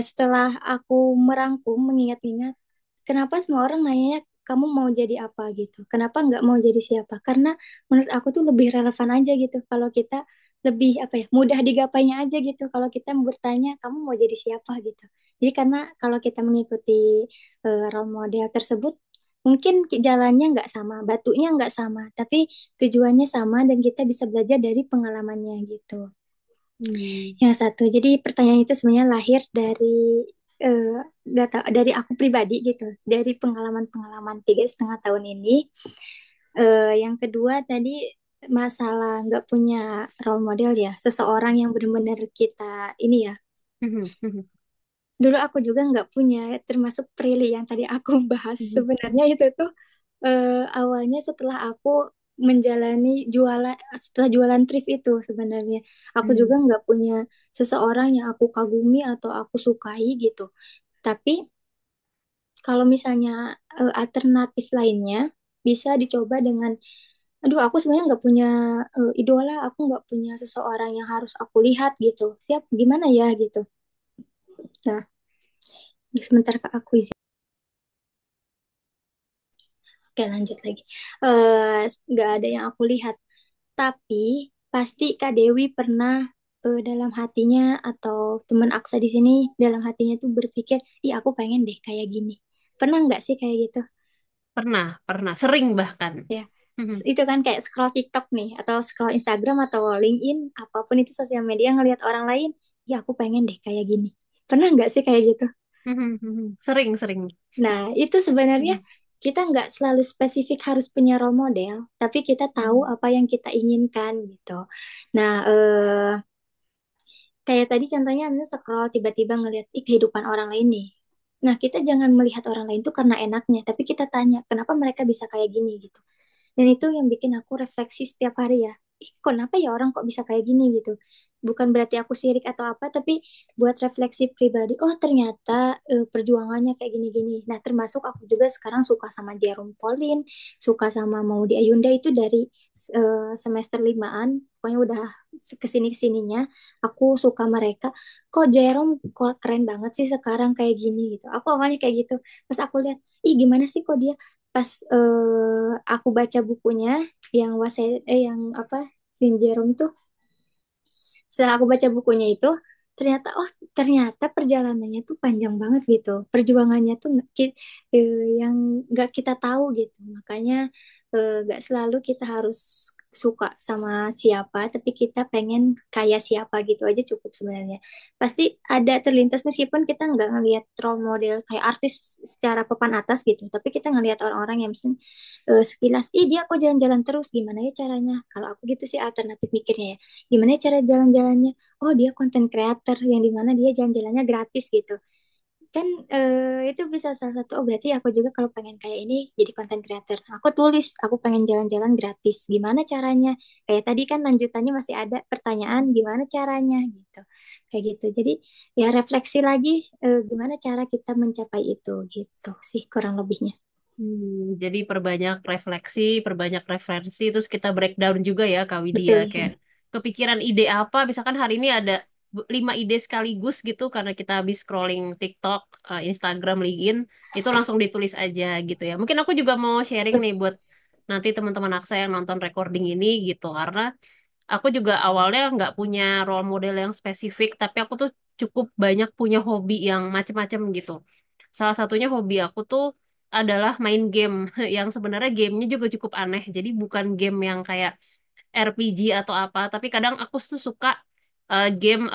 setelah aku merangkum, mengingat-ingat, kenapa semua orang nanya kamu mau jadi apa gitu? Kenapa nggak mau jadi siapa? Karena menurut aku tuh lebih relevan aja gitu. Kalau kita lebih apa ya, mudah digapainya aja gitu. Kalau kita bertanya kamu mau jadi siapa gitu. Jadi karena kalau kita mengikuti role model tersebut, mungkin jalannya nggak sama, batunya nggak sama, tapi tujuannya sama dan kita bisa belajar dari pengalamannya gitu. Hmm. Yang satu, jadi pertanyaan itu sebenarnya lahir dari data dari aku pribadi gitu, dari pengalaman-pengalaman 3,5 tahun ini. Yang kedua tadi masalah nggak punya role model ya, seseorang yang benar-benar kita ini ya. Dulu aku juga nggak punya, termasuk Prilly yang tadi aku bahas. Sebenarnya itu tuh awalnya setelah aku menjalani jualan, setelah jualan thrift itu sebenarnya. Aku juga nggak punya seseorang yang aku kagumi atau aku sukai gitu. Tapi kalau misalnya alternatif lainnya bisa dicoba dengan, aduh aku sebenarnya nggak punya idola, aku nggak punya seseorang yang harus aku lihat gitu. Siap, gimana ya gitu. Nah, sebentar Kak, aku izin. Oke, lanjut lagi. Nggak ada yang aku lihat. Tapi pasti Kak Dewi pernah dalam hatinya, atau teman Aksa di sini dalam hatinya tuh berpikir, ih aku pengen deh kayak gini. Pernah nggak sih kayak gitu? Pernah, pernah, sering bahkan. Ya, itu kan kayak scroll TikTok nih, atau scroll Instagram atau LinkedIn, apapun itu sosial media, ngelihat orang lain, ya aku pengen deh kayak gini. Pernah nggak sih kayak gitu? Sering, sering. Nah, itu sebenarnya kita nggak selalu spesifik harus punya role model, tapi kita tahu Hmm. apa yang kita inginkan gitu. Nah, kayak tadi contohnya misalnya scroll tiba-tiba ngelihat ih kehidupan orang lain nih. Nah, kita jangan melihat orang lain tuh karena enaknya, tapi kita tanya kenapa mereka bisa kayak gini gitu. Dan itu yang bikin aku refleksi setiap hari ya. Ih, kenapa ya orang kok bisa kayak gini gitu. Bukan berarti aku sirik atau apa, tapi buat refleksi pribadi. Oh, ternyata perjuangannya kayak gini-gini. Nah, termasuk aku juga sekarang suka sama Jerome Pauline, suka sama Maudy Ayunda itu dari semester limaan. Pokoknya udah kesini-kesininya, aku suka mereka. Kok Jerome kok keren banget sih sekarang kayak gini gitu. Aku awalnya kayak gitu. Terus aku lihat, ih gimana sih kok dia pas aku baca bukunya yang yang apa Din Jerome tuh setelah aku baca bukunya itu ternyata oh ternyata perjalanannya tuh panjang banget gitu perjuangannya tuh yang nggak kita tahu gitu makanya nggak selalu kita harus suka sama siapa tapi kita pengen kayak siapa gitu aja cukup sebenarnya pasti ada terlintas meskipun kita nggak ngelihat role model kayak artis secara papan atas gitu tapi kita ngelihat orang-orang yang misalnya sekilas ih dia kok jalan-jalan terus gimana ya caranya kalau aku gitu sih alternatif mikirnya ya gimana ya cara jalan-jalannya oh dia konten creator yang dimana dia jalan-jalannya gratis gitu kan itu bisa salah satu oh berarti aku juga kalau pengen kayak ini jadi konten creator aku tulis aku pengen jalan-jalan gratis gimana caranya kayak tadi kan lanjutannya masih ada pertanyaan gimana caranya gitu kayak gitu jadi ya refleksi lagi gimana cara kita mencapai itu gitu sih kurang lebihnya Jadi perbanyak refleksi, perbanyak referensi, terus kita breakdown juga ya Kak Widya. betul Kayak kepikiran ide apa, misalkan hari ini ada 5 ide sekaligus gitu karena kita habis scrolling TikTok, Instagram, LinkedIn, itu langsung ditulis aja gitu ya. Mungkin aku juga mau sharing nih buat nanti teman-teman Aksa yang nonton recording ini gitu, karena aku juga awalnya nggak punya role model yang spesifik, tapi aku tuh cukup banyak punya hobi yang macem-macem gitu. Salah satunya hobi aku tuh adalah main game, yang sebenarnya gamenya juga cukup aneh. Jadi bukan game yang kayak RPG atau apa, tapi kadang aku tuh suka game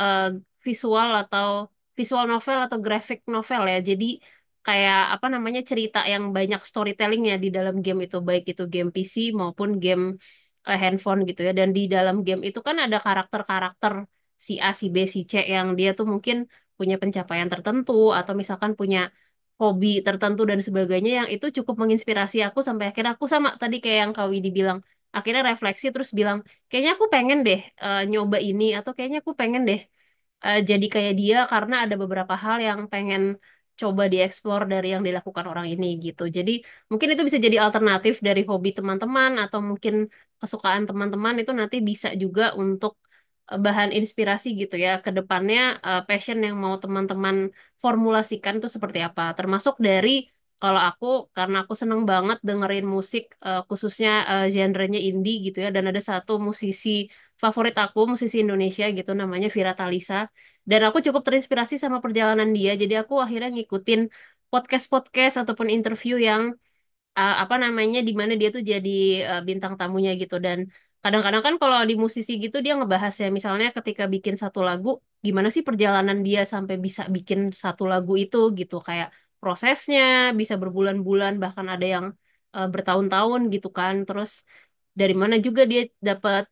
visual atau visual novel atau graphic novel ya. Jadi kayak apa namanya cerita yang banyak storytellingnya di dalam game itu, baik itu game PC maupun game handphone gitu ya. Dan di dalam game itu kan ada karakter-karakter si A, si B, si C yang dia tuh mungkin punya pencapaian tertentu atau misalkan punya hobi tertentu dan sebagainya yang itu cukup menginspirasi aku sampai akhirnya aku sama tadi kayak yang Kak Widi bilang akhirnya refleksi terus bilang kayaknya aku pengen deh nyoba ini atau kayaknya aku pengen deh jadi kayak dia karena ada beberapa hal yang pengen coba dieksplor dari yang dilakukan orang ini gitu. Jadi mungkin itu bisa jadi alternatif dari hobi teman-teman atau mungkin kesukaan teman-teman itu nanti bisa juga untuk bahan inspirasi gitu ya. Ke depannya passion yang mau teman-teman formulasikan tuh seperti apa. Termasuk dari kalau aku karena aku seneng banget dengerin musik khususnya genrenya indie gitu ya dan ada satu musisi favorit aku musisi Indonesia gitu namanya Vira Talisa dan aku cukup terinspirasi sama perjalanan dia jadi aku akhirnya ngikutin podcast-podcast ataupun interview yang apa namanya di mana dia tuh jadi bintang tamunya gitu dan kadang-kadang kan kalau di musisi gitu dia ngebahas ya misalnya ketika bikin satu lagu gimana sih perjalanan dia sampai bisa bikin satu lagu itu gitu kayak prosesnya bisa berbulan-bulan bahkan ada yang bertahun-tahun gitu kan terus dari mana juga dia dapat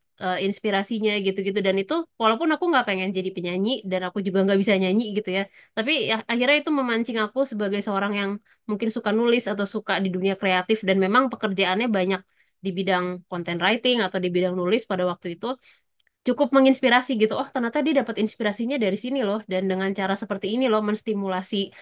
inspirasinya gitu-gitu dan itu walaupun aku nggak pengen jadi penyanyi dan aku juga nggak bisa nyanyi gitu ya tapi ya, akhirnya itu memancing aku sebagai seorang yang mungkin suka nulis atau suka di dunia kreatif dan memang pekerjaannya banyak di bidang content writing atau di bidang nulis pada waktu itu cukup menginspirasi gitu. Oh, ternyata dia dapat inspirasinya dari sini loh dan dengan cara seperti ini loh menstimulasi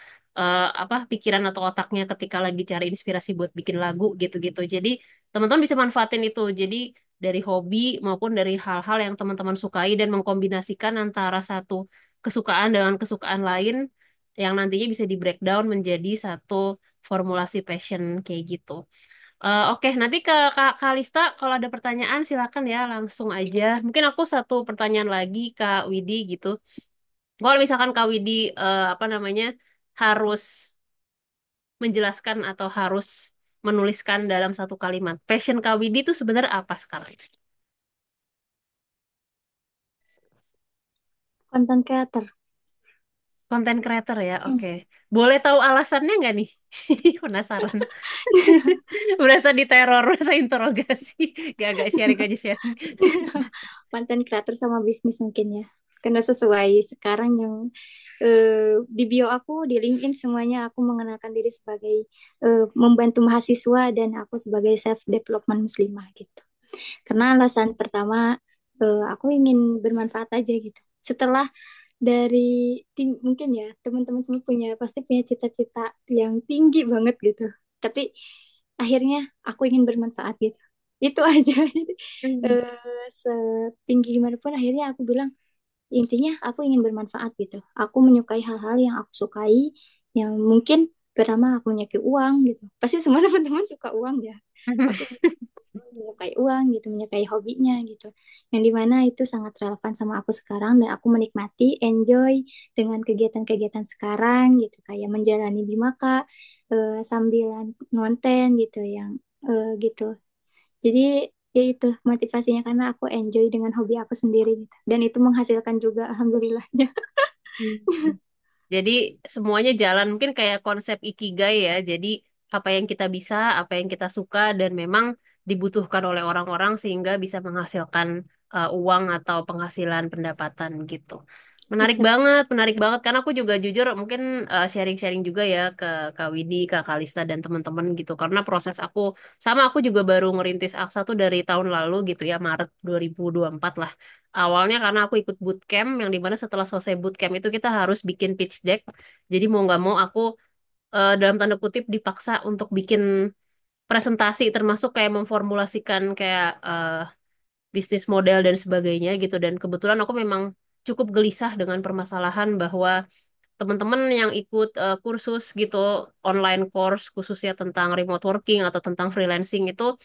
apa pikiran atau otaknya ketika lagi cari inspirasi buat bikin lagu gitu-gitu. Jadi, teman-teman bisa manfaatin itu. Jadi, dari hobi maupun dari hal-hal yang teman-teman sukai dan mengkombinasikan antara satu kesukaan dengan kesukaan lain yang nantinya bisa di breakdown menjadi satu formulasi passion kayak gitu. Oke, nanti ke Kak Kalista kalau ada pertanyaan silakan ya langsung aja. Mungkin aku satu pertanyaan lagi Kak Widi gitu. Kalau misalkan Kak Widi apa namanya harus menjelaskan atau harus menuliskan dalam satu kalimat, passion Kak Widi itu sebenarnya apa sekarang? konten creator Konten creator ya, oke. Boleh tahu alasannya nggak nih? Penasaran. Berasa diteror, berasa interogasi. Gak sharing aja sharing. Konten kreator sama bisnis mungkin ya. Karena sesuai sekarang yang di bio aku, di LinkedIn semuanya aku mengenalkan diri sebagai membantu mahasiswa dan aku sebagai self development muslimah gitu. Karena alasan pertama aku ingin bermanfaat aja gitu. Setelah dari mungkin ya teman-teman semua pasti punya cita-cita yang tinggi banget gitu. Tapi akhirnya aku ingin bermanfaat gitu. Itu aja. Jadi, Hmm. setinggi gimana pun akhirnya aku bilang intinya aku ingin bermanfaat gitu. Aku menyukai hal-hal yang aku sukai yang mungkin pertama aku menyukai uang gitu. Pasti semua teman-teman suka uang ya. Aku menyukai uang gitu, menyukai hobinya gitu. Yang dimana itu sangat relevan sama aku sekarang dan aku menikmati, enjoy dengan kegiatan-kegiatan sekarang gitu, kayak menjalani Bimaka sambil ngonten gitu yang gitu. Jadi ya itu motivasinya karena aku enjoy dengan hobi aku sendiri gitu. Dan itu menghasilkan juga alhamdulillahnya. Jadi semuanya jalan mungkin kayak konsep ikigai ya. Jadi apa yang kita bisa, apa yang kita suka dan memang dibutuhkan oleh orang-orang sehingga bisa menghasilkan uang atau penghasilan pendapatan gitu. Betul. Menarik banget karena aku juga jujur mungkin sharing-sharing juga ya ke Kak Widi, Kak Kalista dan teman-teman gitu. Karena proses aku sama aku juga baru ngerintis Aksa tuh dari tahun lalu gitu ya, Maret 2024 lah. Awalnya karena aku ikut bootcamp yang dimana setelah selesai bootcamp itu kita harus bikin pitch deck. Jadi mau nggak mau aku dalam tanda kutip dipaksa untuk bikin presentasi termasuk kayak memformulasikan kayak bisnis model dan sebagainya gitu. Dan kebetulan aku memang cukup gelisah dengan permasalahan bahwa teman-teman yang ikut kursus gitu, online course khususnya tentang remote working atau tentang freelancing itu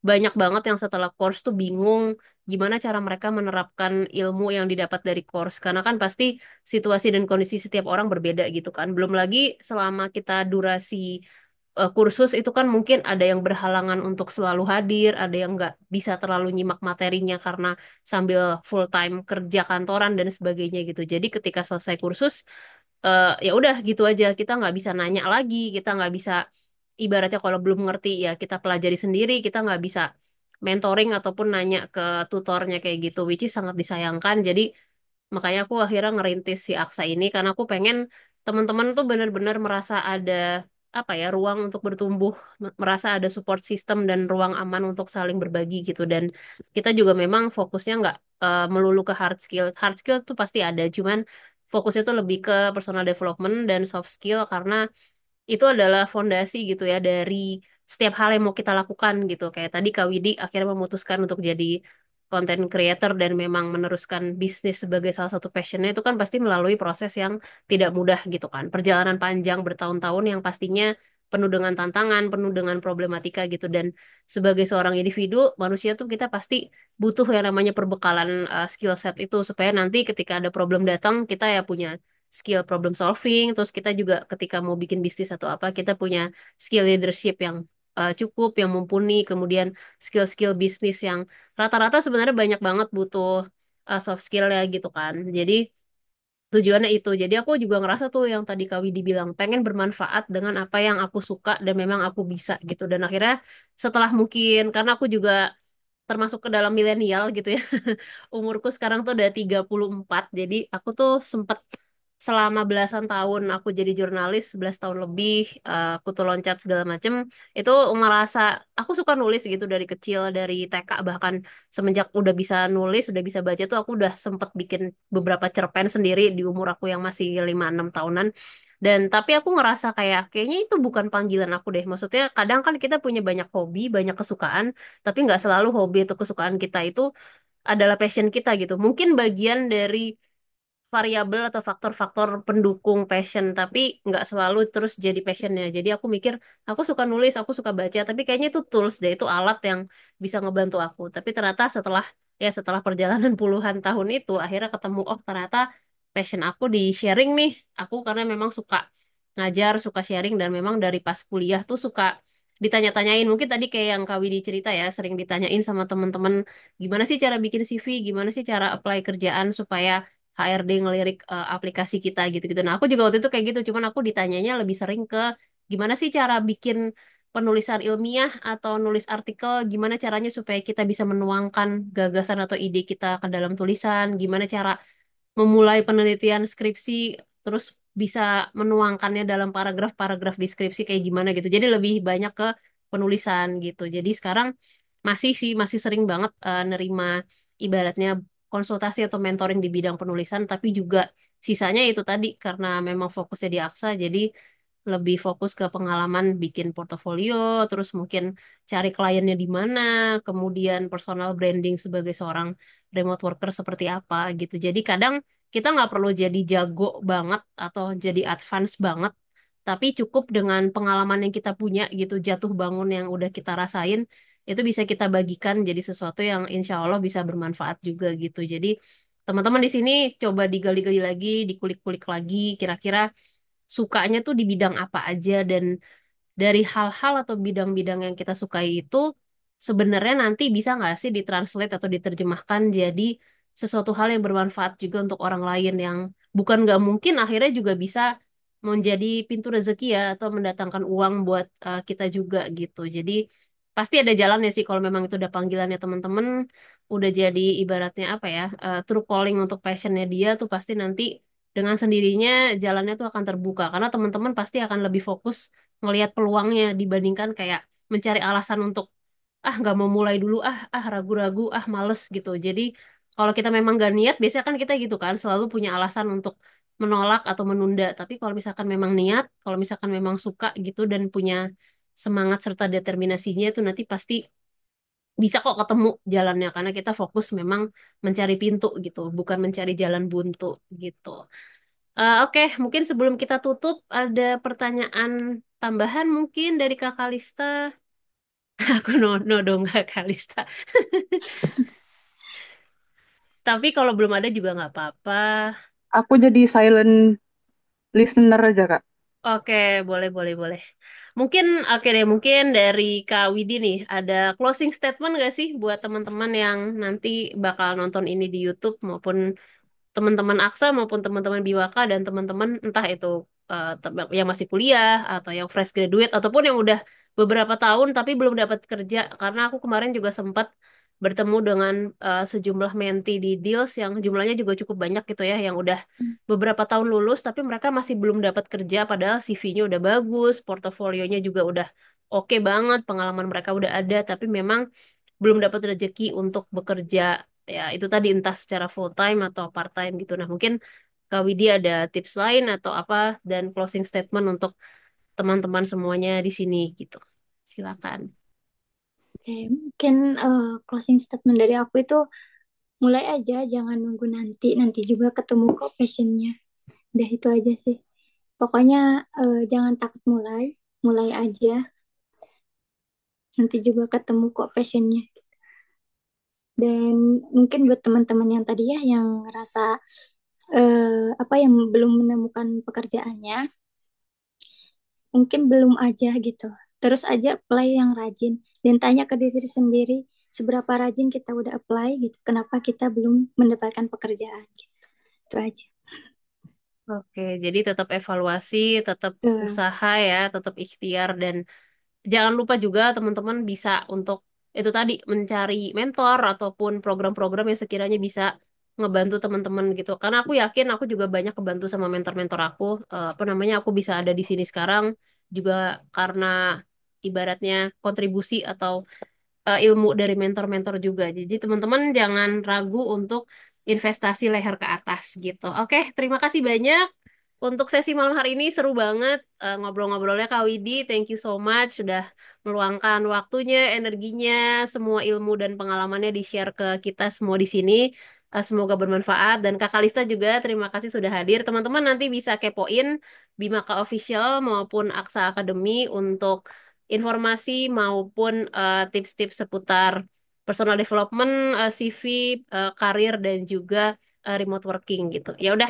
banyak banget yang setelah course tuh bingung gimana cara mereka menerapkan ilmu yang didapat dari course. Karena kan pasti situasi dan kondisi setiap orang berbeda gitu kan. Belum lagi selama kita durasi kursus itu kan mungkin ada yang berhalangan untuk selalu hadir, ada yang nggak bisa terlalu nyimak materinya karena sambil full time kerja kantoran dan sebagainya gitu. Jadi ketika selesai kursus, ya udah gitu aja. Kita nggak bisa nanya lagi, kita nggak bisa ibaratnya kalau belum ngerti ya kita pelajari sendiri, kita nggak bisa mentoring ataupun nanya ke tutornya kayak gitu, which is sangat disayangkan. Jadi makanya aku akhirnya ngerintis si Aksa ini karena aku pengen teman-teman tuh benar-benar merasa ada apa ya ruang untuk bertumbuh, merasa ada support system dan ruang aman untuk saling berbagi gitu. Dan kita juga memang fokusnya nggak melulu ke hard skill. Hard skill tuh pasti ada, cuman fokusnya tuh lebih ke personal development dan soft skill karena itu adalah fondasi gitu ya dari setiap hal yang mau kita lakukan gitu. Kayak tadi Kak Widi akhirnya memutuskan untuk jadi content creator dan memang meneruskan bisnis sebagai salah satu passionnya itu kan pasti melalui proses yang tidak mudah gitu kan. Perjalanan panjang bertahun-tahun yang pastinya penuh dengan tantangan, penuh dengan problematika gitu. Dan sebagai seorang individu, manusia tuh kita pasti butuh yang namanya perbekalan skill set itu supaya nanti ketika ada problem datang kita ya punya skill problem solving, terus kita juga ketika mau bikin bisnis atau apa, kita punya skill leadership yang cukup, yang mumpuni, kemudian skill-skill bisnis yang rata-rata sebenarnya banyak banget butuh soft skill ya gitu kan. Jadi tujuannya itu. Jadi aku juga ngerasa tuh yang tadi Kak Widi bilang, pengen bermanfaat dengan apa yang aku suka dan memang aku bisa gitu. Dan akhirnya setelah mungkin, karena aku juga termasuk ke dalam milenial gitu ya. Umurku sekarang tuh udah 34, jadi aku tuh sempet selama belasan tahun aku jadi jurnalis, 11 tahun lebih, aku tuh loncat segala macem, itu merasa aku suka nulis gitu dari kecil, dari TK bahkan semenjak udah bisa nulis, udah bisa baca tuh aku udah sempet bikin beberapa cerpen sendiri di umur aku yang masih 5-6 tahunan. Dan tapi aku ngerasa kayak kayaknya itu bukan panggilan aku deh. Maksudnya kadang kan kita punya banyak hobi, banyak kesukaan, tapi nggak selalu hobi atau kesukaan kita itu adalah passion kita gitu. Mungkin bagian dari variabel atau faktor-faktor pendukung passion, tapi nggak selalu terus jadi passionnya. Jadi aku mikir, aku suka nulis, aku suka baca, tapi kayaknya itu tools deh, itu alat yang bisa ngebantu aku. Tapi ternyata setelah perjalanan puluhan tahun itu, akhirnya ketemu, oh ternyata passion aku di sharing nih. Aku karena memang suka ngajar, suka sharing, dan memang dari pas kuliah tuh suka ditanya-tanyain. Mungkin tadi kayak yang Kak Widi cerita ya, sering ditanyain sama teman-teman, gimana sih cara bikin CV, gimana sih cara apply kerjaan supaya HRD ngelirik aplikasi kita gitu-gitu. Nah, aku juga waktu itu kayak gitu, cuman aku ditanyanya lebih sering ke gimana sih cara bikin penulisan ilmiah atau nulis artikel, gimana caranya supaya kita bisa menuangkan gagasan atau ide kita ke dalam tulisan, gimana cara memulai penelitian skripsi, terus bisa menuangkannya dalam paragraf-paragraf deskripsi kayak gimana gitu. Jadi lebih banyak ke penulisan gitu. Jadi sekarang masih sering banget nerima ibaratnya konsultasi atau mentoring di bidang penulisan, tapi juga sisanya itu tadi karena memang fokusnya di Aksa, jadi lebih fokus ke pengalaman bikin portofolio, terus mungkin cari kliennya di mana, kemudian personal branding sebagai seorang remote worker seperti apa gitu. Jadi kadang kita nggak perlu jadi jago banget atau jadi advance banget, tapi cukup dengan pengalaman yang kita punya gitu, jatuh bangun yang udah kita rasain, itu bisa kita bagikan jadi sesuatu yang insya Allah bisa bermanfaat juga gitu. Jadi teman-teman di sini coba digali-gali lagi, dikulik-kulik lagi, kira-kira sukanya tuh di bidang apa aja dan dari hal-hal atau bidang-bidang yang kita sukai itu sebenarnya nanti bisa nggak sih ditranslate atau diterjemahkan jadi sesuatu hal yang bermanfaat juga untuk orang lain yang bukan nggak mungkin akhirnya juga bisa menjadi pintu rezeki ya atau mendatangkan uang buat kita juga gitu. Jadi pasti ada jalannya sih kalau memang itu udah panggilannya teman-teman, udah jadi ibaratnya apa ya, true calling untuk passionnya dia tuh pasti nanti dengan sendirinya jalannya tuh akan terbuka karena teman-teman pasti akan lebih fokus ngelihat peluangnya dibandingkan kayak mencari alasan untuk ah nggak mau mulai dulu ragu-ragu males gitu. Jadi kalau kita memang gak niat biasanya kan kita gitu kan selalu punya alasan untuk menolak atau menunda. Tapi kalau misalkan memang niat, kalau misalkan memang suka gitu dan punya semangat serta determinasinya itu nanti pasti bisa kok ketemu jalannya karena kita fokus memang mencari pintu gitu, bukan mencari jalan buntu gitu. Oke, mungkin sebelum kita tutup ada pertanyaan tambahan mungkin dari Kak Kalista. Aku no dong Kak Kalista. Tapi kalau belum ada juga nggak apa-apa. Aku jadi silent listener aja, Kak. Oke, boleh, boleh, boleh. Mungkin, oke deh, mungkin dari Kak Widi nih, ada closing statement nggak sih buat teman-teman yang nanti bakal nonton ini di YouTube maupun teman-teman Aksa maupun teman-teman Biwaka dan teman-teman entah itu yang masih kuliah atau yang fresh graduate ataupun yang udah beberapa tahun tapi belum dapat kerja karena aku kemarin juga sempat bertemu dengan sejumlah menti di Deals yang jumlahnya juga cukup banyak gitu ya yang udah beberapa tahun lulus tapi mereka masih belum dapat kerja padahal CV-nya udah bagus, portofolionya juga udah oke banget, pengalaman mereka udah ada tapi memang belum dapat rezeki untuk bekerja ya itu tadi entah secara full time atau part time gitu. Nah, mungkin Kak Widi ada tips lain atau apa dan closing statement untuk teman-teman semuanya di sini gitu. Silakan. Oke, mungkin closing statement dari aku itu mulai aja, jangan nunggu nanti, nanti juga ketemu kok passionnya. Udah itu aja sih. Pokoknya jangan takut mulai, mulai aja, nanti juga ketemu kok passionnya. Dan mungkin buat teman-teman yang tadi ya, yang ngerasa apa yang belum menemukan pekerjaannya, mungkin belum aja gitu. Terus aja apply yang rajin dan tanya ke diri sendiri seberapa rajin kita udah apply gitu. Kenapa kita belum mendapatkan pekerjaan gitu. Itu aja. Oke, jadi tetap evaluasi, tetap Tuh. usaha ya, tetap ikhtiar dan jangan lupa juga teman-teman bisa untuk itu tadi mencari mentor ataupun program-program yang sekiranya bisa ngebantu teman-teman gitu. Karena aku yakin aku juga banyak kebantu sama mentor-mentor aku. Apa namanya aku bisa ada di sini sekarang juga karena ibaratnya kontribusi atau ilmu dari mentor-mentor juga. Jadi teman-teman jangan ragu untuk investasi leher ke atas gitu. Oke, terima kasih banyak. Untuk sesi malam hari ini seru banget ngobrol-ngobrolnya Kak Widi. Thank you so much sudah meluangkan waktunya, energinya, semua ilmu dan pengalamannya di-share ke kita semua di sini. Semoga bermanfaat dan Kak Kalista juga terima kasih sudah hadir. Teman-teman nanti bisa kepoin Bimaka Official maupun Aksa Academy untuk informasi maupun tips-tips seputar personal development, CV, karir dan juga remote working gitu. Ya udah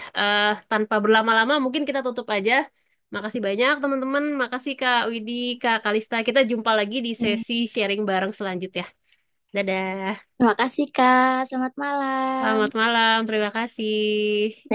tanpa berlama-lama mungkin kita tutup aja. Makasih banyak teman-teman, makasih Kak Widi, Kak Kalista. Kita jumpa lagi di sesi sharing bareng selanjutnya. Dadah. Terima kasih Kak, selamat malam. Selamat malam. Terima kasih.